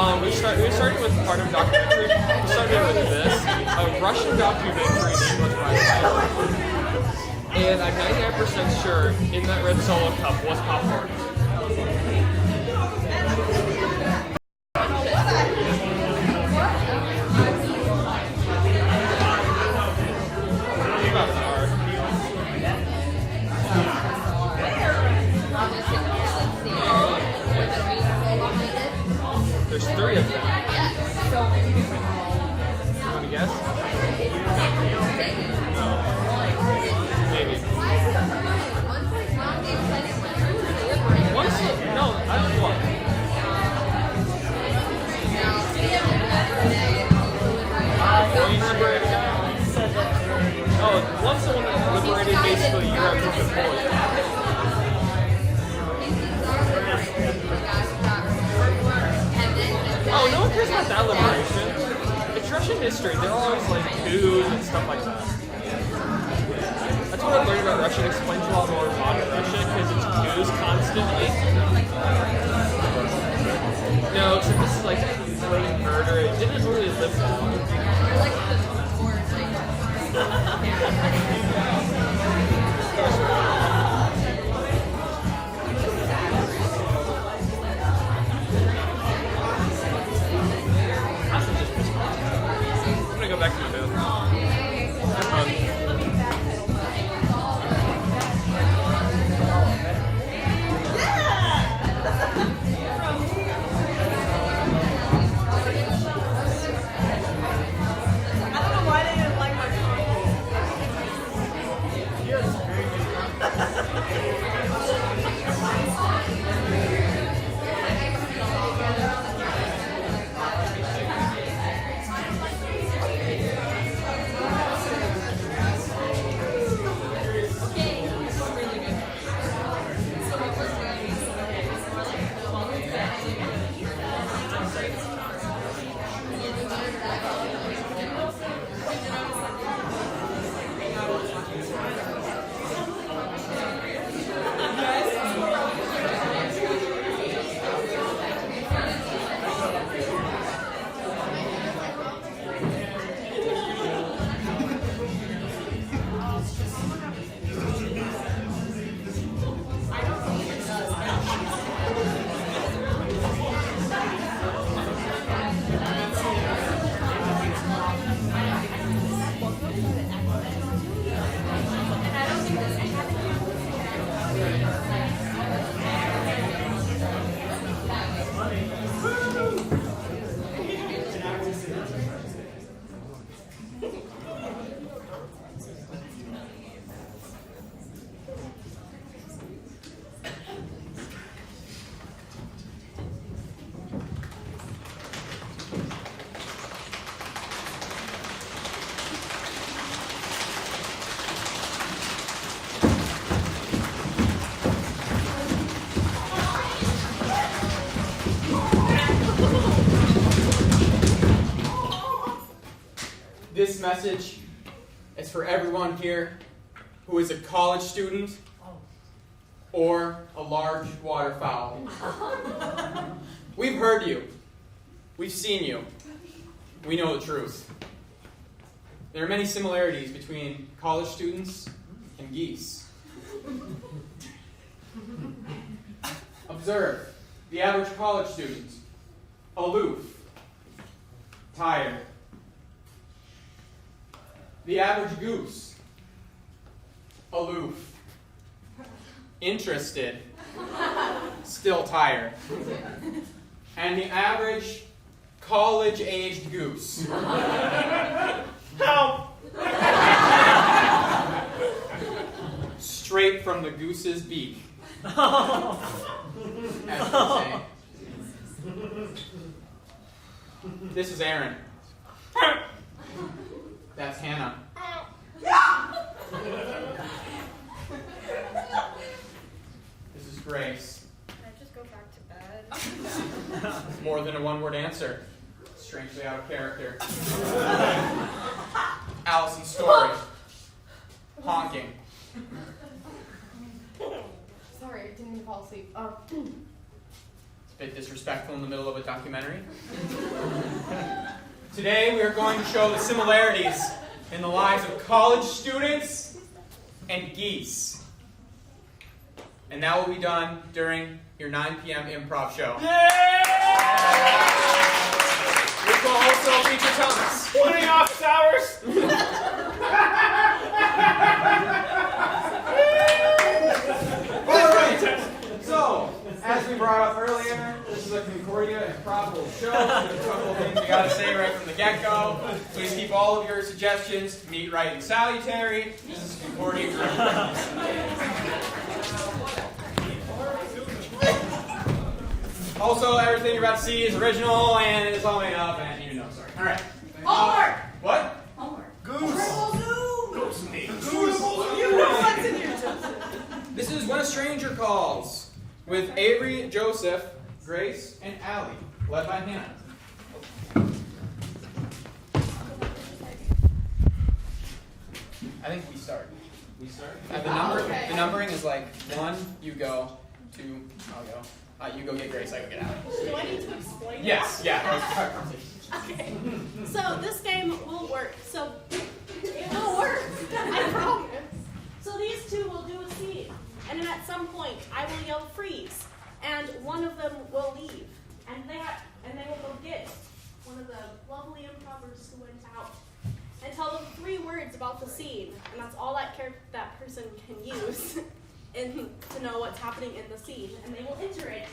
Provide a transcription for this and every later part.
We started with part of documentary. We started with this, a Russian documentary named What's Right. And I'm 99% sure in that red Solo cup was popcorn. There's three of them. You want to guess? Maybe. No, I don't want. Oh, one's the one that liberated basically Europe from the Poland. Oh, no one cares about that liberation. It's Russian history. They're always like coups and stuff like that. That's what I learned about Russia. It explains a lot more modern Russia because it's coups constantly. No, except this is like blatant murder. It didn't really live long. I'm gonna go back to my booth. Have fun. This message is for everyone here who is a college student or a large waterfowl. We've heard you. We've seen you. We know the truth. There are many similarities between college students and geese. Observe the average college student, aloof, tired. The average goose, aloof, interested, still tired. And the average college-aged goose. Help! Straight from the goose's beak. As they say. This is Aaron. That's Hannah. This is Grace. Can I just go back to bed? More than a one-word answer. Strangely out of character. Allison's story. Honking. Sorry, I didn't mean to fall asleep. bit disrespectful in the middle of a documentary. Today we are going to show the similarities in the lives of college students and geese. And that will be done during your 9 p.m. improv show. Which will also feature Thomas. 20 office hours! Alright, so, as we brought up earlier, this is a Concordia Improbable show. There's a couple of things we gotta say right from the get-go. Please keep all of your suggestions neat, right, and salutary. This is Concordia. Also, everything you're about to see is original and it's all made up, and you know, sorry. Alright. Homework! What? Homework. Goose. Goose. Goose. You know what's in here, Joseph. This is When a Stranger Calls with Avery, Joseph, Grace, and Allie, led by Hannah. I think we start. We start? The numbering is like 1, you go, 2, I'll go. You go get Grace, I go get Allie. Do I need to explain? Yes, yeah. Okay. So this game will work. So it will work. I promise. So these two will do a scene, and then at some point I will yell freeze, and one of them will leave, and they will go get one of the lovely improvers who went out and tell them 3 words about the scene, and that's all that person can use. And to know what's happening in the scene, and they will enter it,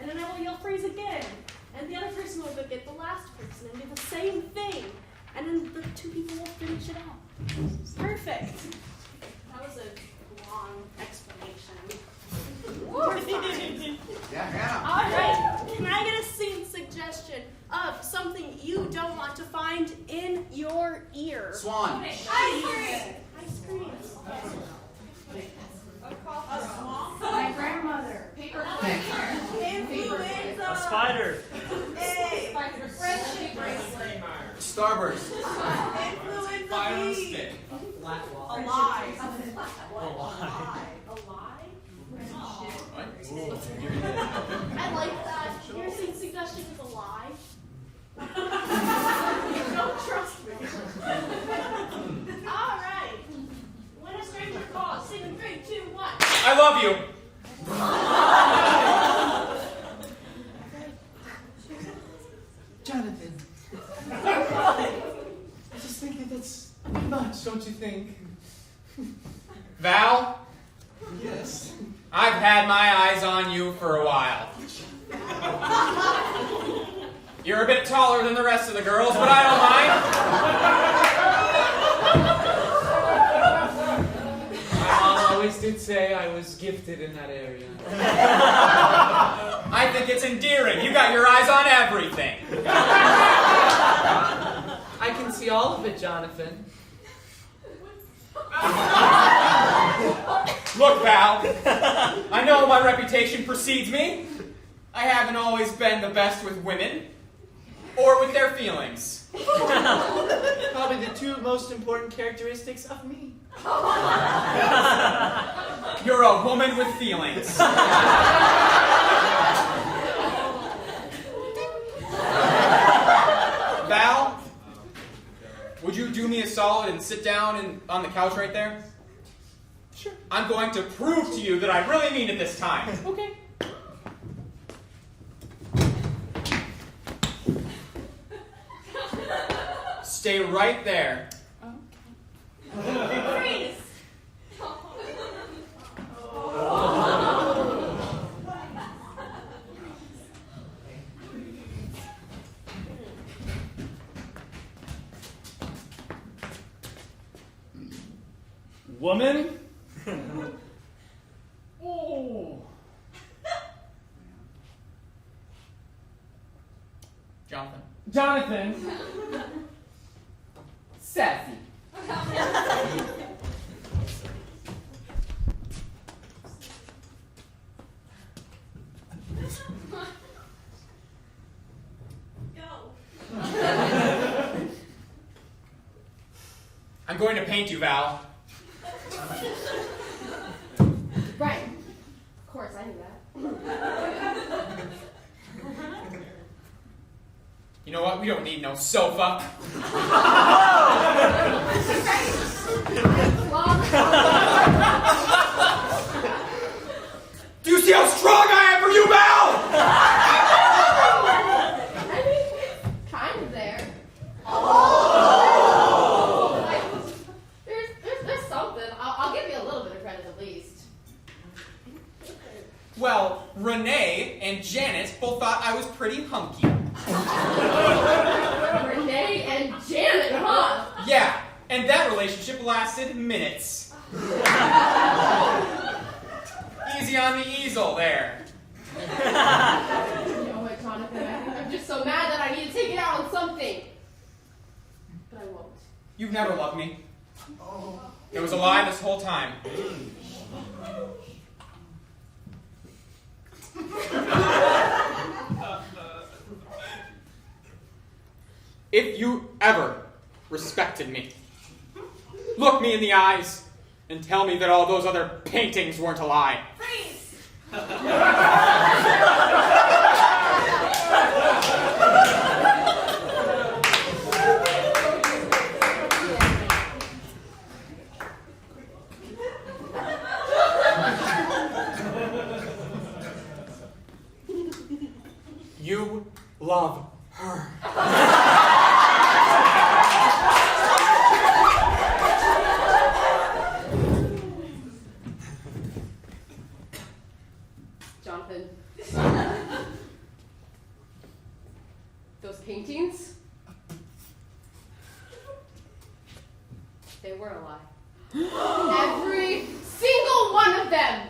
and then I will yell freeze again, and the other person will go get the last person and do the same thing, and then the 2 people will finish it out. Perfect. That was a long explanation. Yeah, Hannah. All right. Can I get a scene suggestion of something you don't want to find in your ear? Swan. Ice cream. Ice cream. My grandmother. Paper plate. Influenza. A spider. Hey. Friendship bracelet. Starburst. Influenza Fire on a B. stick. A lie. A lie? What? I like that. Your scene suggestion is a lie. You don't trust me. All right. When a stranger calls, sing in 3, 2, 1. I love you. Jonathan. I just think that's much, don't you think? Val, Yes. I've had my eyes on you for a while. You're a bit taller than the rest of the girls, but I don't mind. My mom always did say I was gifted in that area. I think it's endearing. You got your eyes on everything. I can see all of it, Jonathan. Look, Val, I know my reputation precedes me. I haven't always been the best with women or with their feelings. Probably the 2 most important characteristics of me. You're a woman with feelings. Val, would you do me a solid and sit down on the couch right there? Sure. I'm going to prove to you that I really mean it this time. Okay. Stay right there. Freeze. Woman? Oh. Jonathan. Jonathan. Sassy. Go. I'm going to paint you, Val. Right. Of course, I knew that. You know what? We don't need no sofa. Do you see how strong I am for you, Mel? I mean, kind of there. There's something. I'll give you a little bit of credit at least. Well, Renee and Janet both thought I was pretty hunky. Renee and Janet, huh? Yeah, and that relationship lasted minutes. Easy on the easel there. You know what, Jonathan? I'm just so mad that I need to take it out on something. But I won't. You've never loved me. It was a lie this whole time. If you ever respected me, look me in the eyes and tell me that all those other paintings weren't a lie. Freeze! You love her. Jonathan. Those paintings? They were a lie. Every single one of them!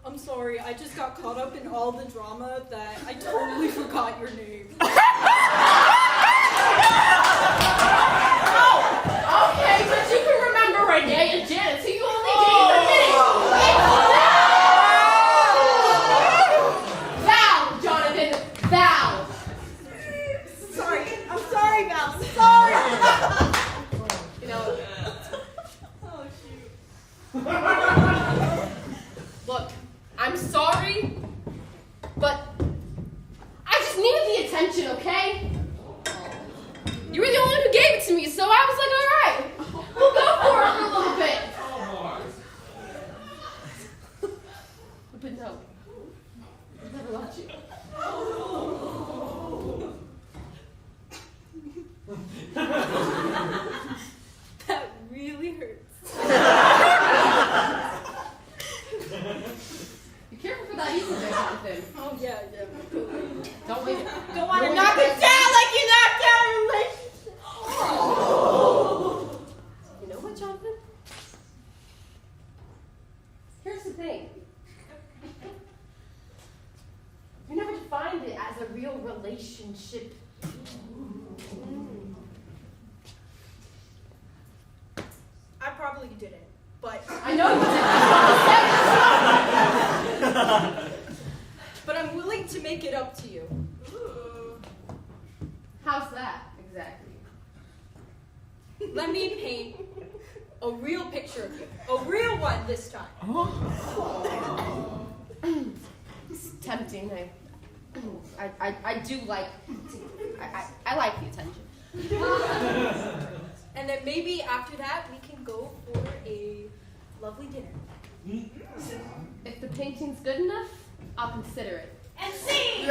I'm sorry, I just got caught up in all the drama that I totally forgot your name. Okay, but you can remember Renee and Janet, so you only gave a minute. Val, Jonathan, Val. Sorry, I'm sorry, Val, I'm sorry! You know, Oh, shoot. look, I'm sorry, but I just needed the attention, okay? You were the only one who gave it to me, so I was like, all right, we'll go for it for a little bit. But no, I've never loved you. That really hurts. Be careful for that easel there, Jonathan. Oh, yeah. Don't wait. Don't want to knock it down like you knocked down a relationship. You know what, Jonathan? Here's the thing. You never defined it as a real relationship. I probably didn't, but I know you didn't. but I'm willing to make it up to you. How's that, exactly? Let me paint a real picture of you. A real one this time. It's tempting. I do like. I like the attention. And then maybe after that, we can go for a lovely dinner. If the painting's good enough, I'll consider it. And see!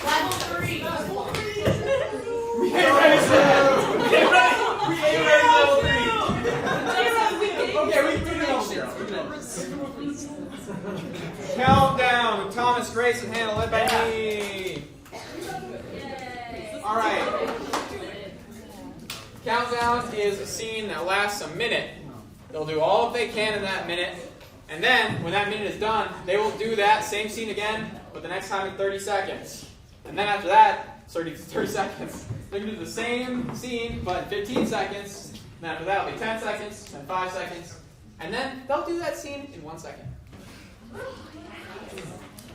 Level 3. We ain't ready, sir. We ain't ready. We ain't ready, level 3. Okay, we do level 0. Countdown with Thomas, Grace, and Hannah, led by me. All right. Countdown is a scene that lasts a minute. They'll do all they can in that minute, and then when that minute is done, they will do that same scene again, but the next time in 30 seconds. And then after that, 30 seconds. They're going to do the same scene, but in 15 seconds. And after that, it'll be 10 seconds, then 5 seconds, and then they'll do that scene in 1 second.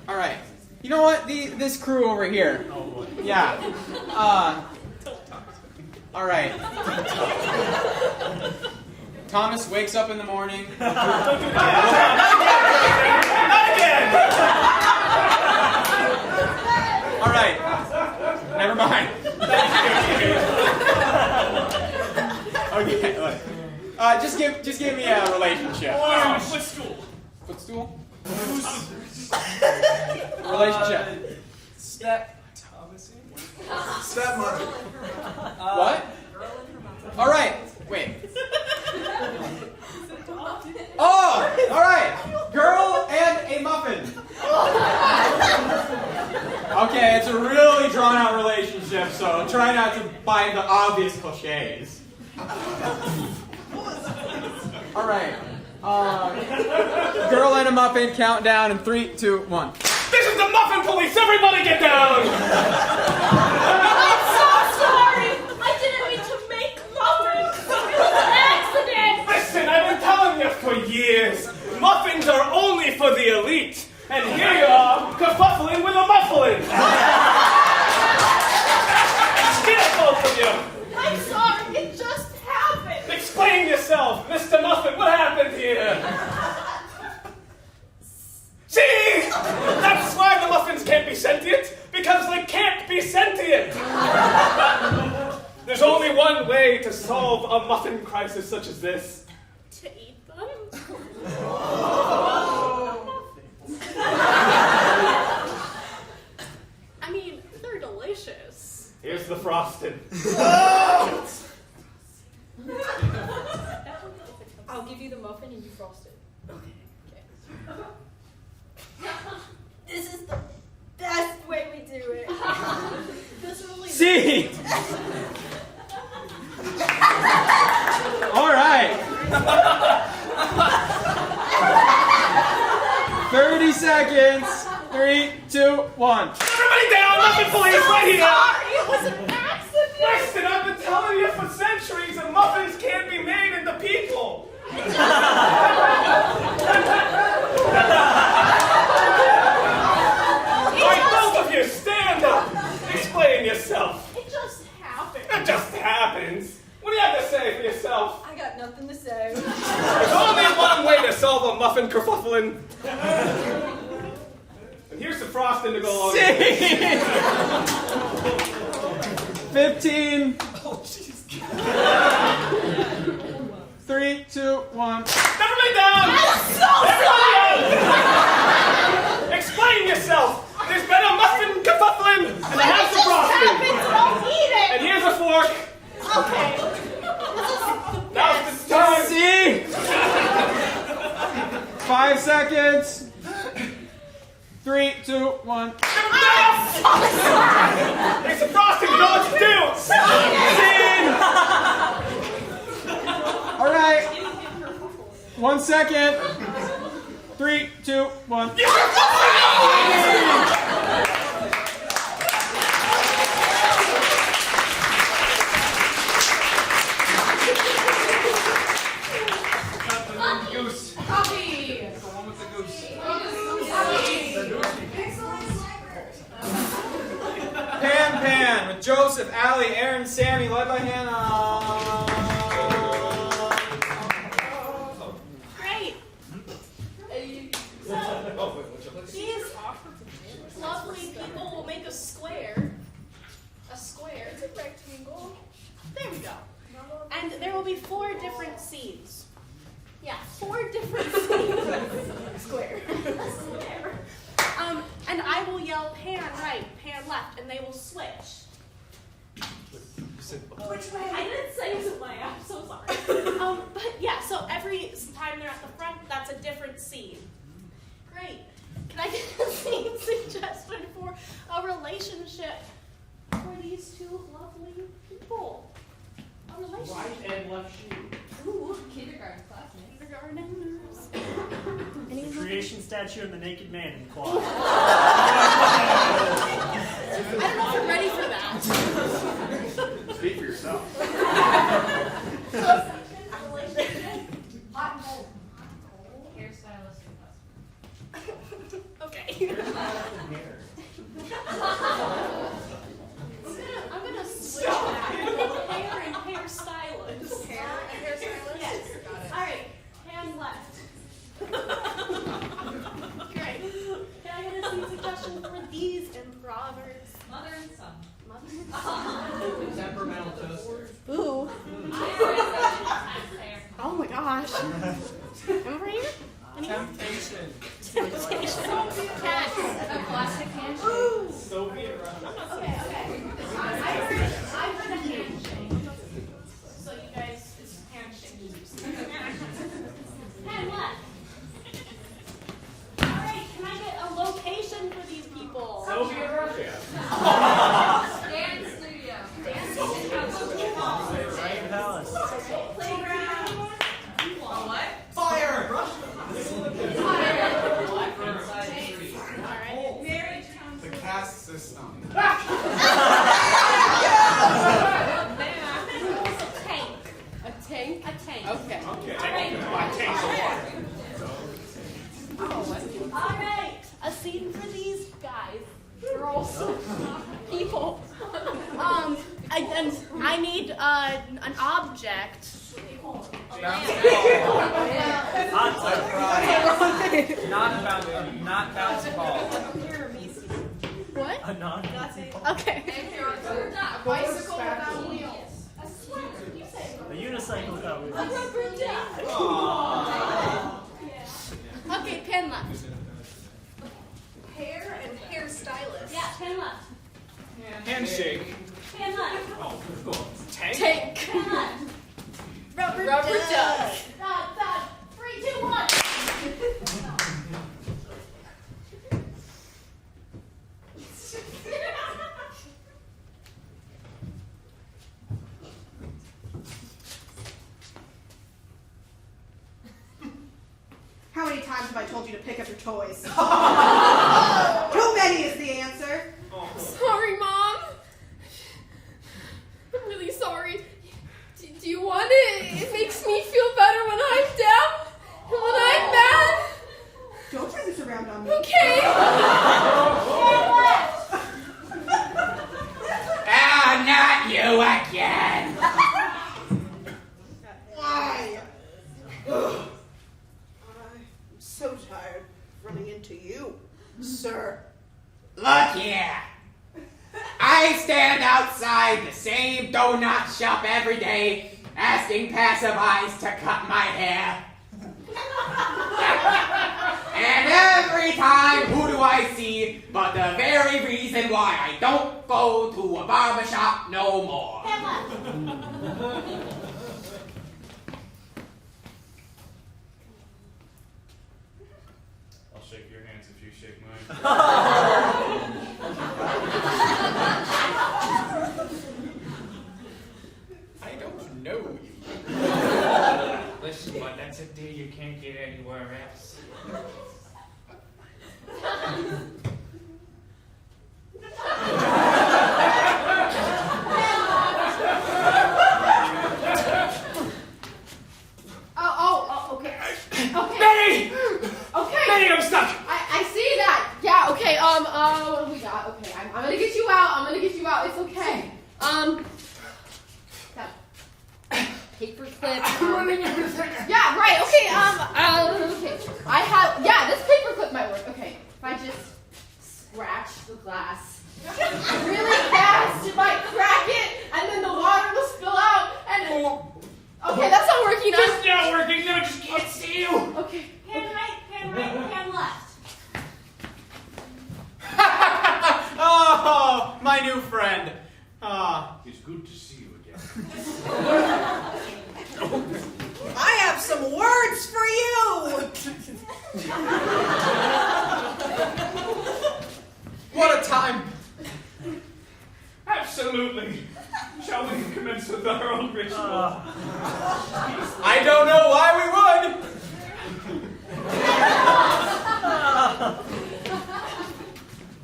All right. You know what? This crew over here. Oh boy. Yeah. All right. Thomas wakes up in the morning. Not again! All right. Never mind. Okay. Look. Just give me a relationship. Footstool. Footstool? Relationship. Stepmother. What? All right. Wait. Oh, all right. Girl and a muffin. Okay, it's a really drawn-out relationship, so try not to buy the obvious cliches. All right. Girl and a muffin. Countdown in 3, 2, 1. This is the muffin police! Everybody get down! I'm so sorry. I didn't mean to make muffins. It was an accident. Listen, I've been telling you for years. Muffins are only for the elite. And here you are, kerfuffling with a muffin. Get both of you. I'm sorry. It just happened. Explain yourself, Mr. Muffin. What happened here? See? That's why the muffins can't be sentient. Because they can't be sentient. There's only one way to solve a muffin crisis such as this. To eat them? I mean, they're delicious. Here's the frosting. I'll give you the muffin and you frost it. Okay. This is the best way we do it. This really See? All right. 30 seconds. 3, 2, 1. Everybody down! Muffin police right here! sorry. It was an accident. Listen, I've been telling you for centuries that muffins can't be made into people. Alright, both of you, stand up. Explain yourself. It just happened. It just happens. What do you have to say for yourself? I got nothing to say. There's only one way to solve a muffin kerfuffling. And here's the frosting to go along with it. 15. 3, 2, 1. Everybody down! Everybody out! Explain yourself. There's been a muffin kerfuffling, and I have some frosting. Happened, don't eat it. And here's a fork. Okay. Now's the time. See? 5 seconds. 3, 2, 1. It's a frosting. You know what to do. Scene! All right. 1 second. 3, 2, 1. Goose. Coffee. The one with the goose. Pan with Joseph, Allie, Aaron, Sammy, led by Hannah. Great. These lovely people will make a square. A square. It's a rectangle. There we go. And there will be 4 different scenes. Yeah, 4 different scenes. Square. A square. And I will yell pan right, pan left, and they will switch. Which way? I didn't say it way. I'm so sorry. But yeah, so every time they're at the front, that's a different scene. Great. Can I get a scene suggestion for a relationship for these 2 lovely people? A relationship. Right and left shoe. Ooh, Kindergarten classmates. kindergartners. The creation statue and the naked man in the closet. I don't know if you're ready for that. Speak for yourself. Hot and cold. Hairstylist and Okay. I'm gonna switch that. Hair and hairstylist. Hair and hairstylist? Yes. Got it. gosh. Over here? Temptation. Temptation. Cats. A classic handshake. Soviet Russia. Okay. I've heard a handshake. So you guys, it's handshake. And what? Alright, can I get a location for these people? Soviet Russia. Dance studio. Rain Palace. Playground. What? Fire! Marriage counselor. The caste system. Tank. A tank? A tank. Okay. Alright, a scene for these guys. Girls. People. I need an object. Not bouncy ball. What? A non Okay. A bicycle without wheels. A sweater, you say. A unicycle without wheels. A rubber duck. Okay, pen left. Hair and hairstylist. Yeah, pen left. Handshake. Pen left. Oh, cool. Tank. Tank. Pen left. Rubber duck. 3, 2, 1. How many times have I told you to pick up your toys? Too many is the answer. Sorry, Mom. I'm really sorry. Do you want it? It makes me feel better when I'm down and when I'm mad. Don't turn this around on me. Okay. Not you again. Why? I'm so tired of running into you, sir. Look here. I stand outside the same donut shop every day asking passerbys to cut my hair. And every time, who do I see but the very reason why I don't go to a barbershop no more. Pen left. I'll shake your hands if you shake mine. I don't know you. Listen, but that's a deal you can't get anywhere else. Okay. Okay. Benny! Okay. Benny, I'm stuck! I see that. Yeah, okay, what do we got? Okay, I'm gonna get you out. It's okay. That paper clip. Yeah, right, okay, okay. This paper clip might work. Okay, if I just scratch the glass really fast, it might crack it, and then the water will spill out, and... Okay, that's not working. It's not working, no, I just can't see you! Okay. Pen right, pen left. Oh, my new friend. It's good to see you again. I have some words for you. What a time. Absolutely. Shall we commence with our own ritual? I don't know why we would.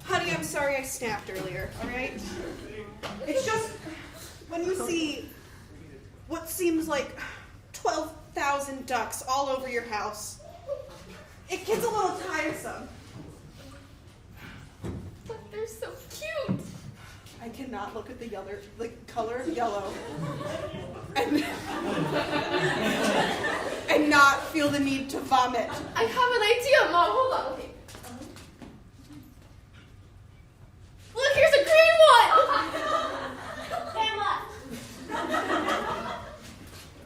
Honey, I'm sorry I snapped earlier, alright? It's just when you see what seems like 12,000 ducks all over your house, it gets a little tiresome. But they're so cute. I cannot look at the color of yellow and not feel the need to vomit. I have an idea, Mom. Hold on. Okay. Look, here's a green one. Pen left.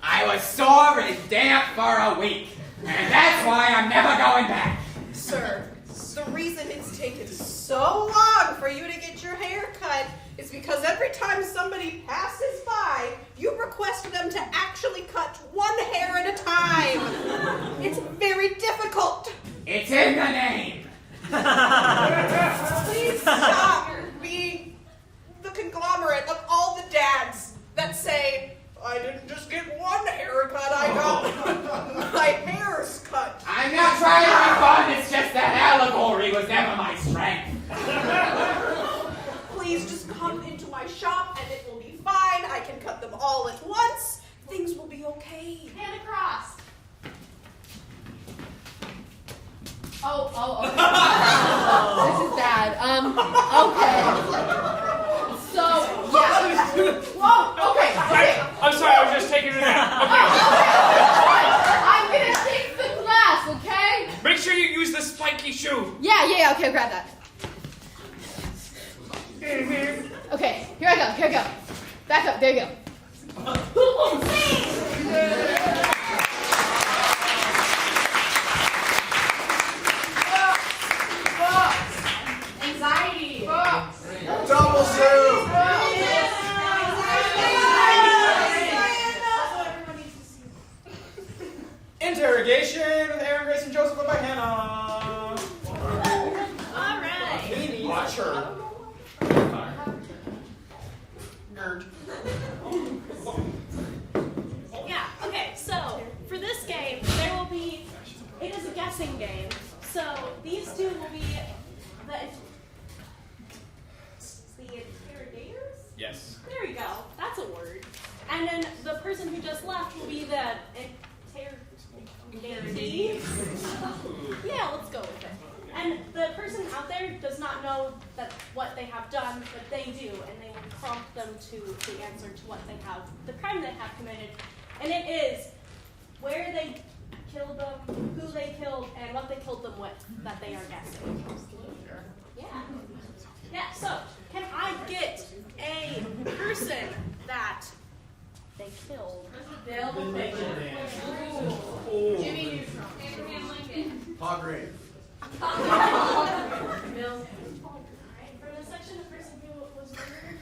I was sore and damp for a week. And that's why I'm never going back. Sir, the reason it's taken so long for you to get your hair cut is because every time somebody passes by, you request them to actually cut one hair at a time. It's very difficult. It's in the name. Please stop being the conglomerate of all the dads that say, I didn't just get one haircut, I got my hair's cut. I'm not trying to be fun, it's just that allegory was never my strength. Please just come into my shop and it will be fine. I can cut them all at once. Things will be okay. Hand across. Oh, okay. This is bad. Okay. So, yeah. Whoa, okay. I'm sorry, I was just taking a nap. I'm gonna fix the glass, okay? Okay. Make sure you use the spiky shoe. Yeah, okay, grab that. Okay, here I go. Back up, there you go. Anxiety. Double soup! Interrogation with Aaron, Grace, and Joseph by Hannah. All right. Watch her. Nerd. Yeah, okay, so for this game, it is a guessing game. So these two will be the interrogators? Yes. There you go, that's a word. And then the person who just left will be the interrogatee. Yeah, let's go with it. And the person out there does not know what they have done, but they do, and they will prompt them to answer to what they have, the crime they have committed. And it is where they killed them, who they killed, and what they killed them with that they are guessing. Yeah. Yeah, so can I get a person that they killed? Bill Baker. Jimmy Neutron. Abraham Lincoln. Hargrave. Bill. Alright, for the section of person who was murdered.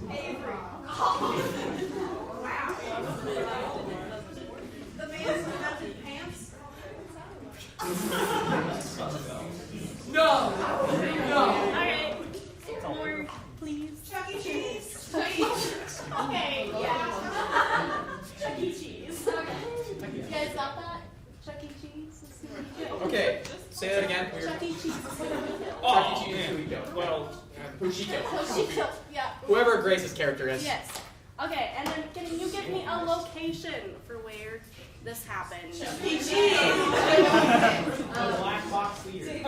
Avery. Wow. The man who melted pants? No. Alright. More, please. Chuck E. Cheese. Okay, yeah. Chuck E. Cheese. You guys got that? Chuck E. Cheese? Okay, say that again. Chuck E. Cheese. Chuck E. Cheese, who he killed. Well, Who she killed. Oh, she killed. Yeah. Whoever Grace's character is. Yes. Okay, and then can you give me a location for where this happened? Chuck E. Cheese. Black box theater.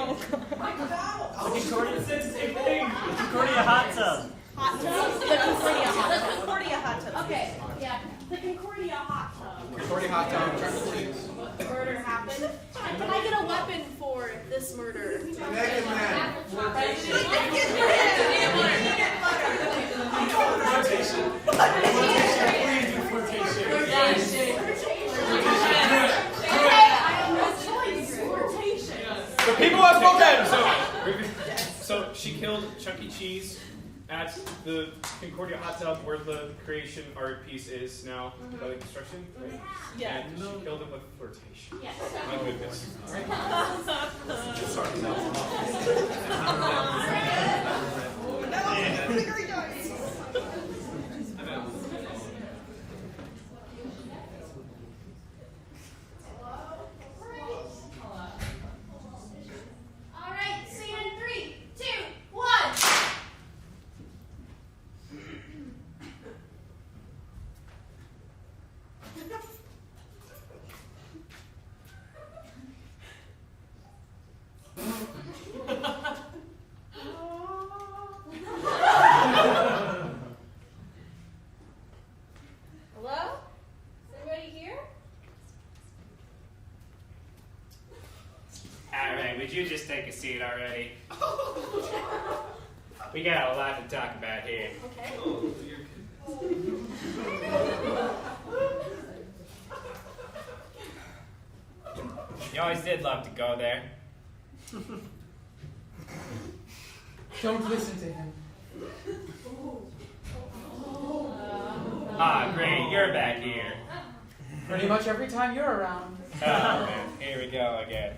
McDonald's. Concordia hot tub. Hot tub? The Concordia hot The tub. Concordia hot tub. Okay, yeah. The Concordia hot tub. Concordia hot dog, Chuck E. Cheese. Murder happened. And can I get a weapon for this murder? Naked man. The people have spoken! So she killed Chuck E. Cheese at the Concordia hot tub where the creation art piece is now by the construction. Right? Yeah. And she killed him with flirtation. Yes. My goodness. All right, scene in 3, 2, 1. Hello? Is anybody here? Alright, would you just take a seat already? We got a lot to talk about here. Okay. always did love to go there. Don't listen to him. Ah, great, you're back here. Pretty much every time you're around. Oh, man, here we go again.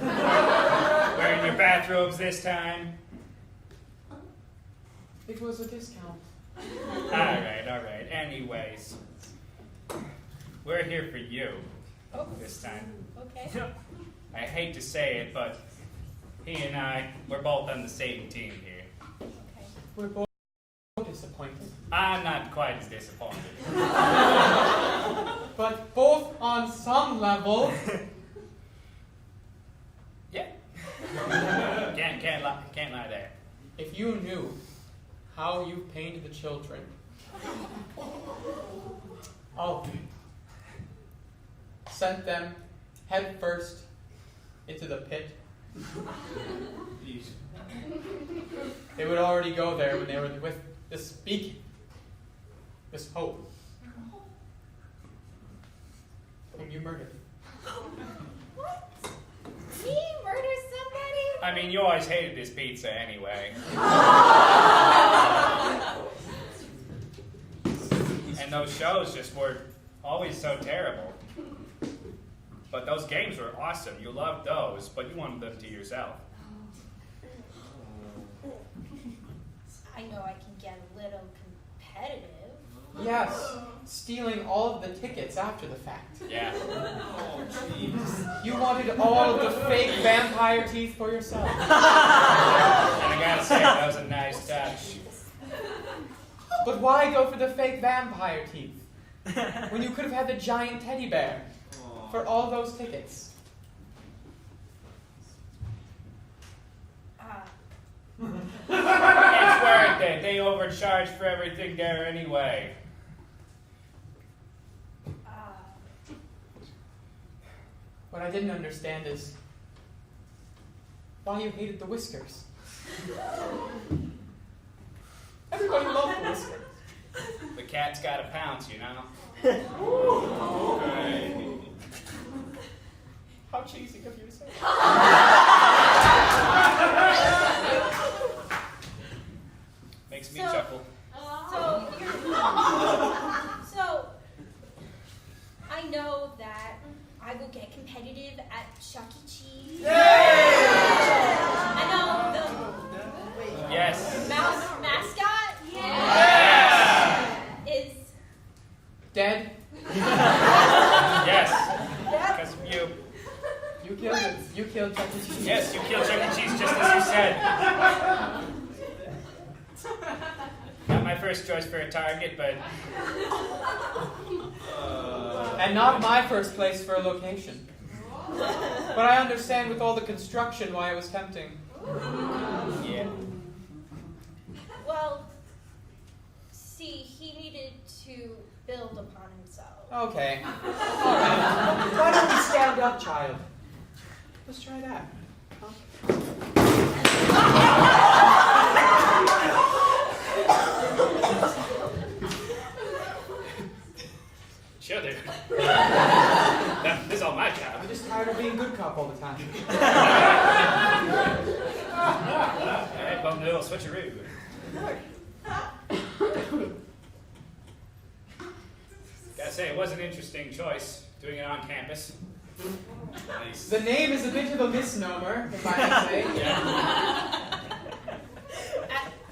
Wearing your bathrobes this time? It was a discount. Alright. Anyways, we're here for you this time. Okay. I hate to say it, but he and I, we're both on the same team here. Okay. We're both disappointed. I'm not quite as disappointed. But both on some level. Yeah. Can't lie there. If you knew how you pained the children, all of them, sent them head first into the pit, they would already go there when they were with this beacon, this hope, whom you murdered. What? Me murder somebody? I mean, you always hated this pizza anyway. And those shows just were always so terrible. But those games were awesome. You loved those, but you wanted them to yourself. I know I can get a little competitive. Yes, stealing all of the tickets after the fact. Yeah. Oh, jeez. You wanted all of the fake vampire teeth for yourself. And I gotta say, that was a nice touch. But why go for the fake vampire teeth when you could have had the giant teddy bear for all those tickets? It's worth it. They overcharge for everything there anyway. What I didn't understand is why you hated the whiskers. Everybody loved the whiskers. The cat's got a pounce, you know? How cheesy of you to say. Makes me chuckle. So, I know that I will get competitive at Chuck E. Cheese. I know the Yes. mouse mascot is Dead? Yes. Because you. You killed it. You killed Chuck E. Cheese. Yes, you killed Chuck E. Cheese just as you said. Not my first choice for a target, but And not my first place for a location. But I understand with all the construction why it was tempting. yeah. well. See, he needed to build upon himself. Okay. All right. Why don't we stand up, child? Let's try that. Sure, dude. This is all my job. I'm just tired of being good cop all the time. Alright, bum the little switcheroo. Gotta say, it was an interesting choice, doing it on campus. Nice. The name is a bit of a misnomer, if I may say. Yeah.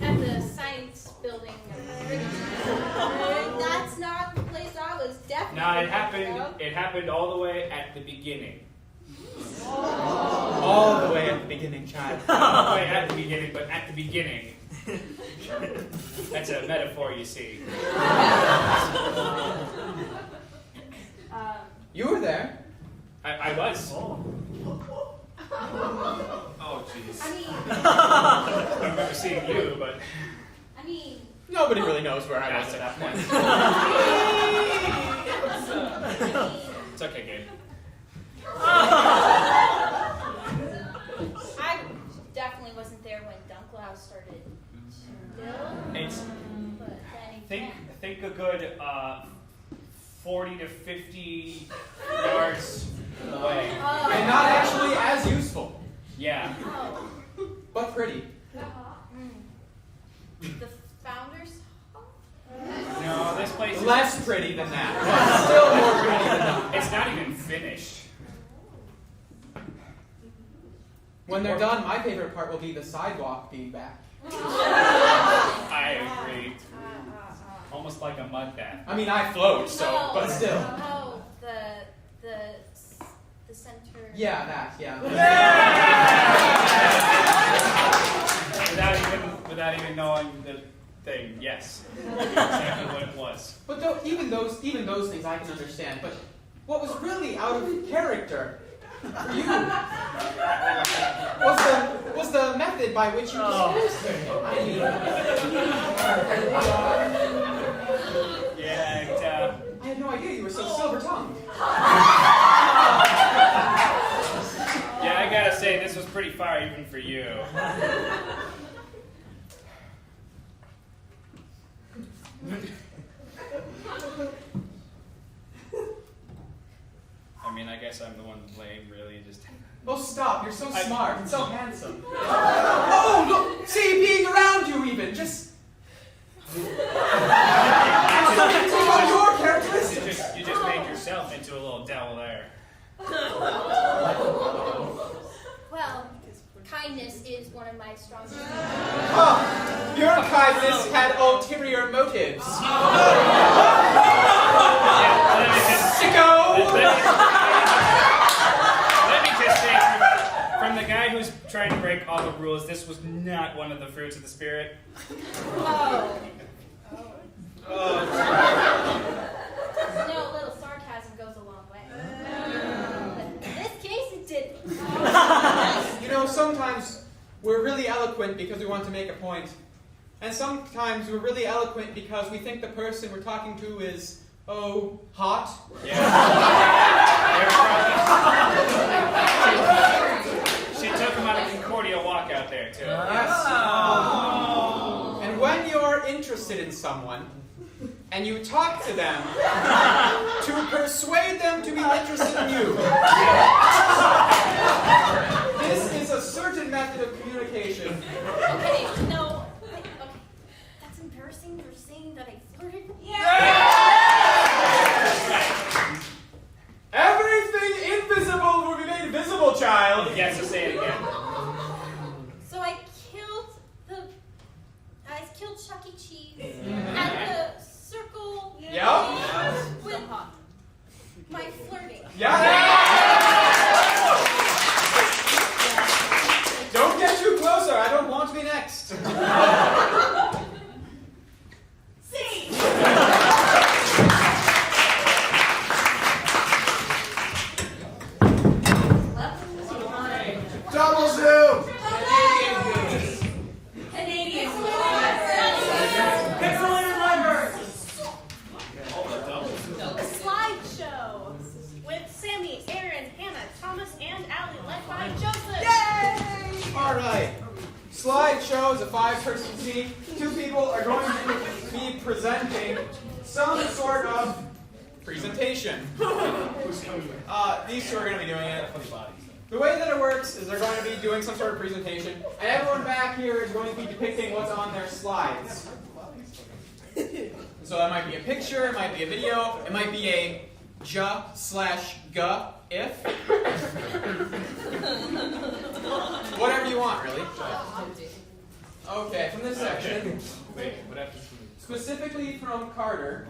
At the science building. That's not the place I was definitely. No, thinking of. it happened all the way at the beginning. All the way at the beginning, child. Not all the way at the beginning, but at the beginning. That's a metaphor, you see. You were there. I was. Oh, jeez. I mean, I remember seeing you, but I mean, Nobody really knows where I was that's at that point. it's okay, Gabe. I definitely wasn't there when Dunklehouse started to build. It's But then again, think a good 40 to 50 yards away. And not actually as useful, Yeah. but pretty. The founders? No, this place is... Less pretty than that, but still more pretty than that. It's not even finished. When they're done, my favorite part will be the sidewalk being back. I agree. Almost like a mud bath. I mean, I float, so, but still. Oh, the center. Yeah, that, yeah. Without even knowing the thing, yes. Exactly what it was. But though, even those things I can understand. But what was really out of character for you was the method by which you disposed of him. I mean, Yeah, I had no idea you were so silver-tongued. yeah, I gotta say, this was pretty far even for you. I mean, I guess I'm the one to blame, really. Just Oh, stop. You're so smart and so handsome. Oh, look. See, being around you even. Just... your characteristics. you just made yourself into a little devil there. Well, kindness is one of my strongest. Oh, your kindness had ulterior motives. Sicko! Let me just say, from the guy who's trying to break all the rules, this was not one of the fruits of the spirit. No, a little sarcasm goes a long way. But in this case, it didn't. You know, sometimes we're really eloquent because we want to make a point. And sometimes we're really eloquent because we think the person we're talking to is, oh, hot. She took him on a Concordia walk out there, too. Yes. And when you're interested in someone, and you talk to them to persuade them to be interested in you, this is a certain method of communication. Okay, no. Okay. That's embarrassing. You're saying that I flirted? Everything invisible will be made visible, child. Yes, to say it again. So I killed Chuck E. Cheese at the circle. Yep. With my flirting. Yeah. Don't get too closer. I don't want to be next. See. Double zoom. Canadian. A slideshow with Sammy, Aaron, Hannah, Thomas, and Allie, led by Joseph. Yay! All right. Slideshow is a 5-person team. 2 people are going to be presenting some sort of presentation. These 2 are going to be doing it. The way that it works is they're going to be doing some sort of presentation, and everyone back here is going to be depicting what's on their slides. So that might be a picture, it might be a video, it might be a ja/ga if. Whatever you want, really. Okay, from this section, Wait, what happens? specifically from Carter,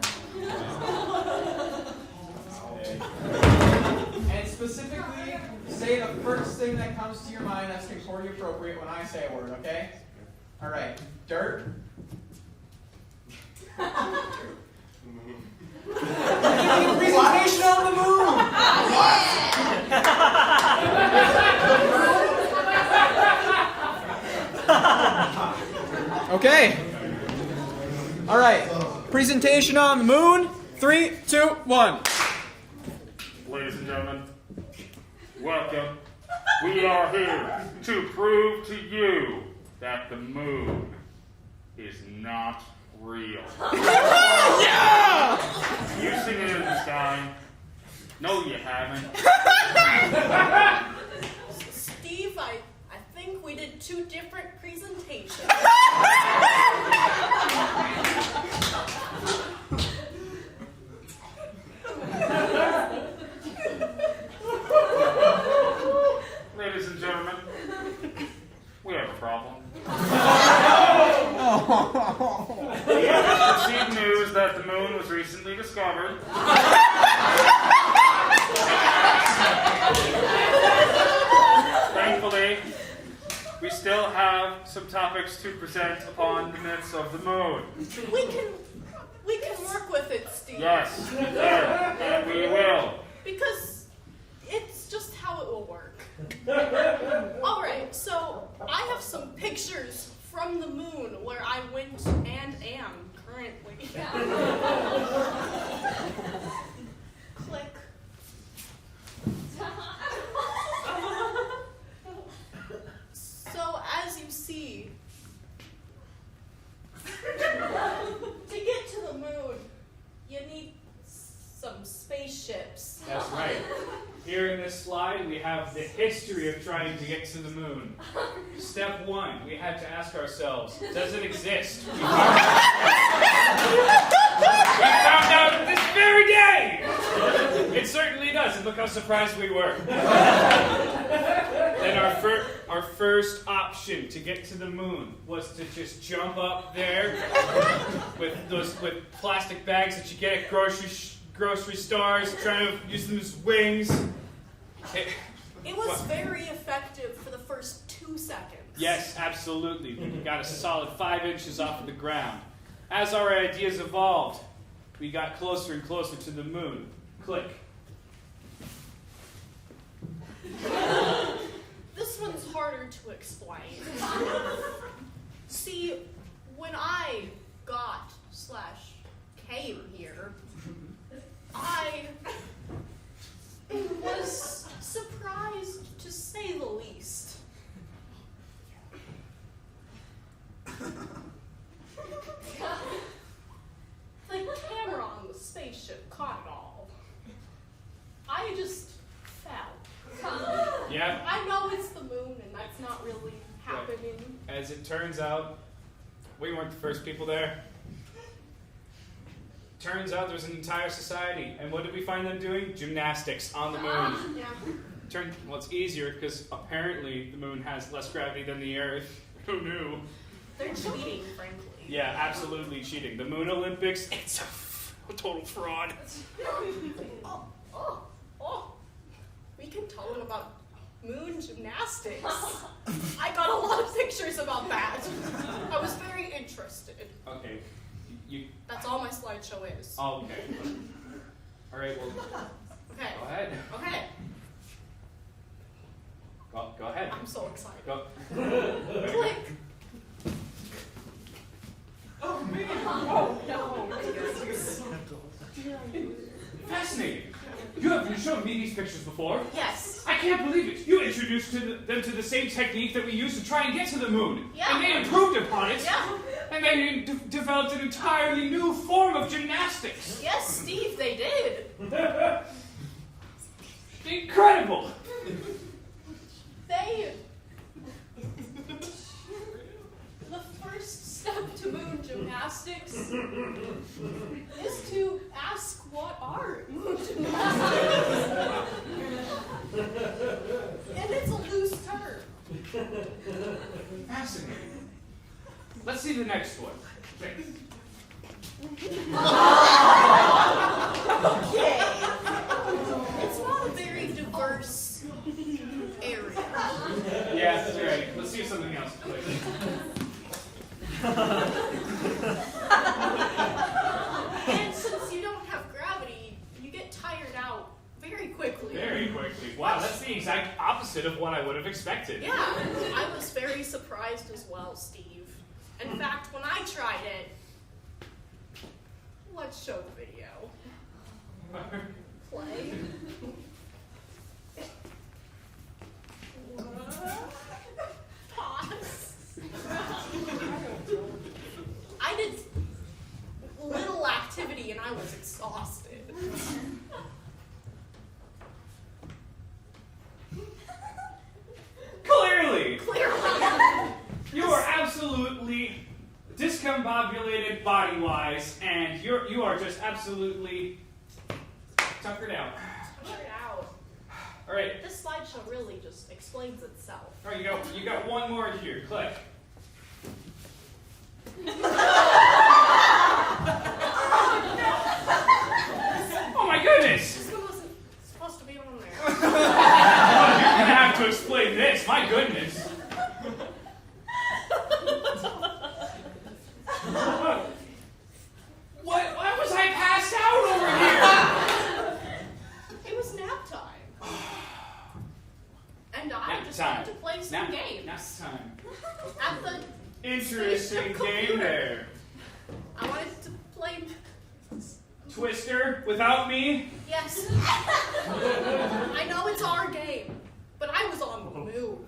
and specifically say the first thing that comes to your mind that's concordia appropriate when I say a word, okay? All right, dirt. Presentation on the moon! Okay. All right. Presentation on the moon. 3, 2, 1. Ladies and gentlemen, welcome. We are here to prove to you that the moon is not real. Yeah! You seen it in the sky No, you haven't. Steve, I think we did 2 different presentations. Ladies and gentlemen, we have a problem. We have received news that the moon was recently discovered. Thankfully, we still have some topics to present upon the myths of the moon. We can work with it, Steve. Yes, and we will. Because it's just how it will work. Alright, so I have some pictures from the moon where I went and am currently. Click. So as you see, to get to the moon, you need some spaceships. That's right. Here in this slide, we have the history of trying to get to the moon. Step 1, we had to ask ourselves, does it exist? We found out this very day! It certainly does, and look how surprised we were. Then our first option to get to the moon was to just jump up there with plastic bags that you get at grocery stores, trying to use them as wings. It was very effective for the first 2 seconds. Yes, absolutely. We got a solid 5 inches off of the ground. As our ideas evolved, we got closer and closer to the moon. Click. This one's harder to explain. See, when I came here, I was surprised to say the least. The camera on the spaceship caught it all. I just fell. Yeah. I know it's the moon and that's not really happening. As it turns out, we weren't the first people there. Turns out there's an entire society. And what did we find them doing? Gymnastics on the moon. Yeah. Well, it's easier because apparently the moon has less gravity than the Earth. Who knew? They're cheating, frankly. Yeah, absolutely cheating. The Moon Olympics, it's a total fraud. Oh. We can tell them about moon gymnastics. I got a lot of pictures about that. I was very interested. Okay. That's all my slideshow is. Oh, okay. All right, well, Okay. go ahead. Okay. Go ahead. I'm so excited. Go. Click. Oh, man. Oh, no. Fascinating. You haven't shown me these pictures before. Yes. I can't believe it. You introduced them to the same technique that we used to try and get to the moon. Yeah. And they improved upon it. Yeah. And they developed an entirely new form of gymnastics. Yes, Steve, they did. Incredible. The first step to moon gymnastics is to ask what are moon gymnastics. And it's a loose term. Fascinating. Let's see the next one. Okay. It's not a very diverse area. Yeah, that's right. Let's see something else. And since you don't have gravity, you get tired out very quickly. Very quickly. Wow, that's the exact opposite of what I would have expected. Yeah, I was very surprised as well, Steve. In fact, when I tried it, let's show the video. Play. Pause. I did little activity and I was exhausted. nice, and you are just absolutely tuckered out. Check it out. All right. This slideshow really just explains itself. All right, you got one more here. Click. Oh my goodness! This one wasn't supposed to be on there. Oh, you're gonna have to explain this. My goodness. Why was I passed out over here? It was nap time. And I Nap just time. wanted to play some games. Nap time. At the Interesting game there. I wanted to play. Twister without me? Yes. I know it's our game, but I was on the move.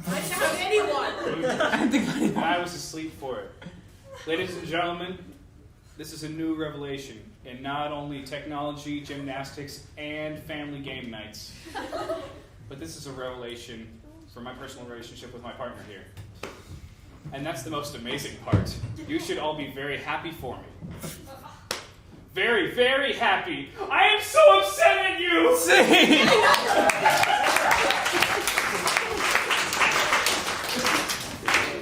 I didn't have anyone. I was asleep for it. Ladies and gentlemen, this is a new revelation in not only technology, gymnastics, and family game nights, but this is a revelation for my personal relationship with my partner here. And that's the most amazing part. You should all be very happy for me. Very, very happy. I am so upset at you!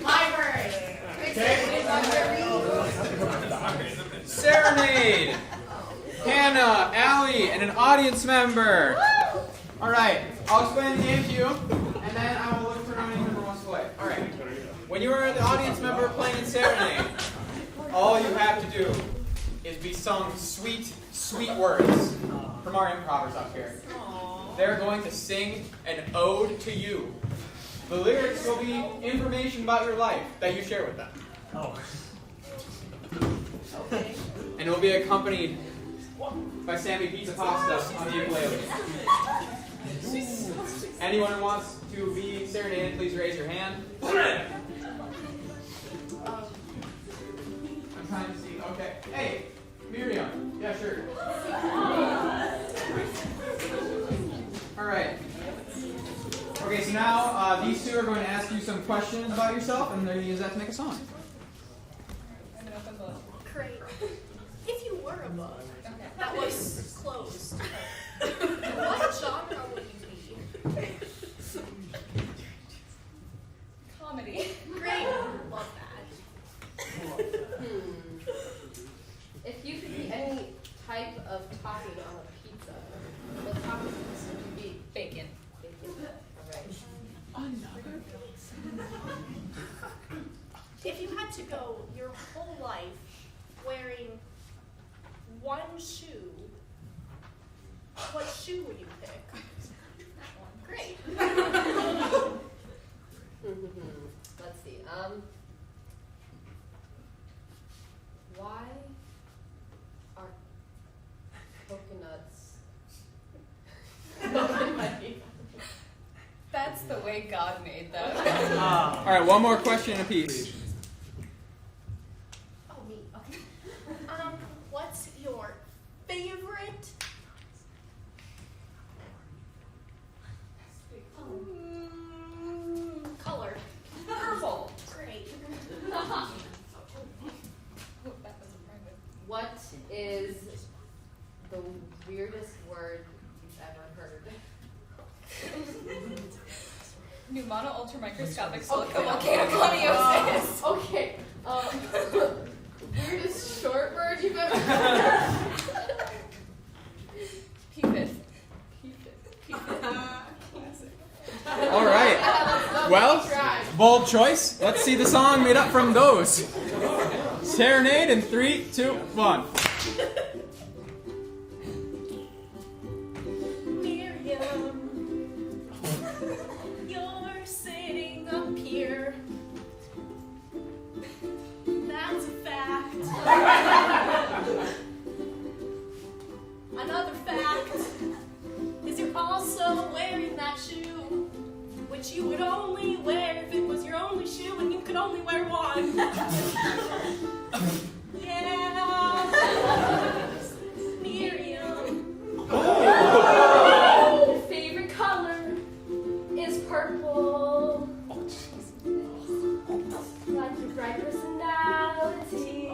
Library. Serenade! Hannah, Allie, and an audience member. All right, I'll explain the game to you, and then I will look for how many member wants to play. All right. When you are the audience member playing in Serenade, all you have to do is be sung sweet, sweet words from our improvers up here. They're going to sing an ode to you. The lyrics will be information about your life that you share with them. Oh. Okay. And it will be accompanied by Sammy Pizza Pasta on the ukulele. Anyone who wants to be serenaded, please raise your hand. I'm trying to see. Okay. Hey, Miriam. Yeah, sure. All right. Okay, so now these two are going to ask you some questions about yourself, and they're going to use that to make a song. Great. If you were a bug that was closed, what genre would you be? Comedy. Great. Love that. If you could be any type of topping on a pizza, what topping would you be? Bacon. Bacon. All right. If you had to go your whole life wearing one shoe, what shoe would you pick? That one. Great. Let's see. Why are coconuts? That's the way God made them. All right, one more question apiece. Oh, me. Okay. What's your favorite color? Purple. Great. What is the weirdest word you've ever heard? Pneumono ultramicroscopic Okay. volcanoconiosis. Okay. Weirdest short word you've ever heard? Pupid. All right. Well, bold choice. Let's see the song made up from those. Serenade in 3, 2, 1. Miriam, you're sitting up here. That's a fact. Another fact is you're also wearing that shoe, which you would only wear if it was your only shoe and you could only wear one. Yeah. Miriam. Your favorite color is purple. Like your bright personality.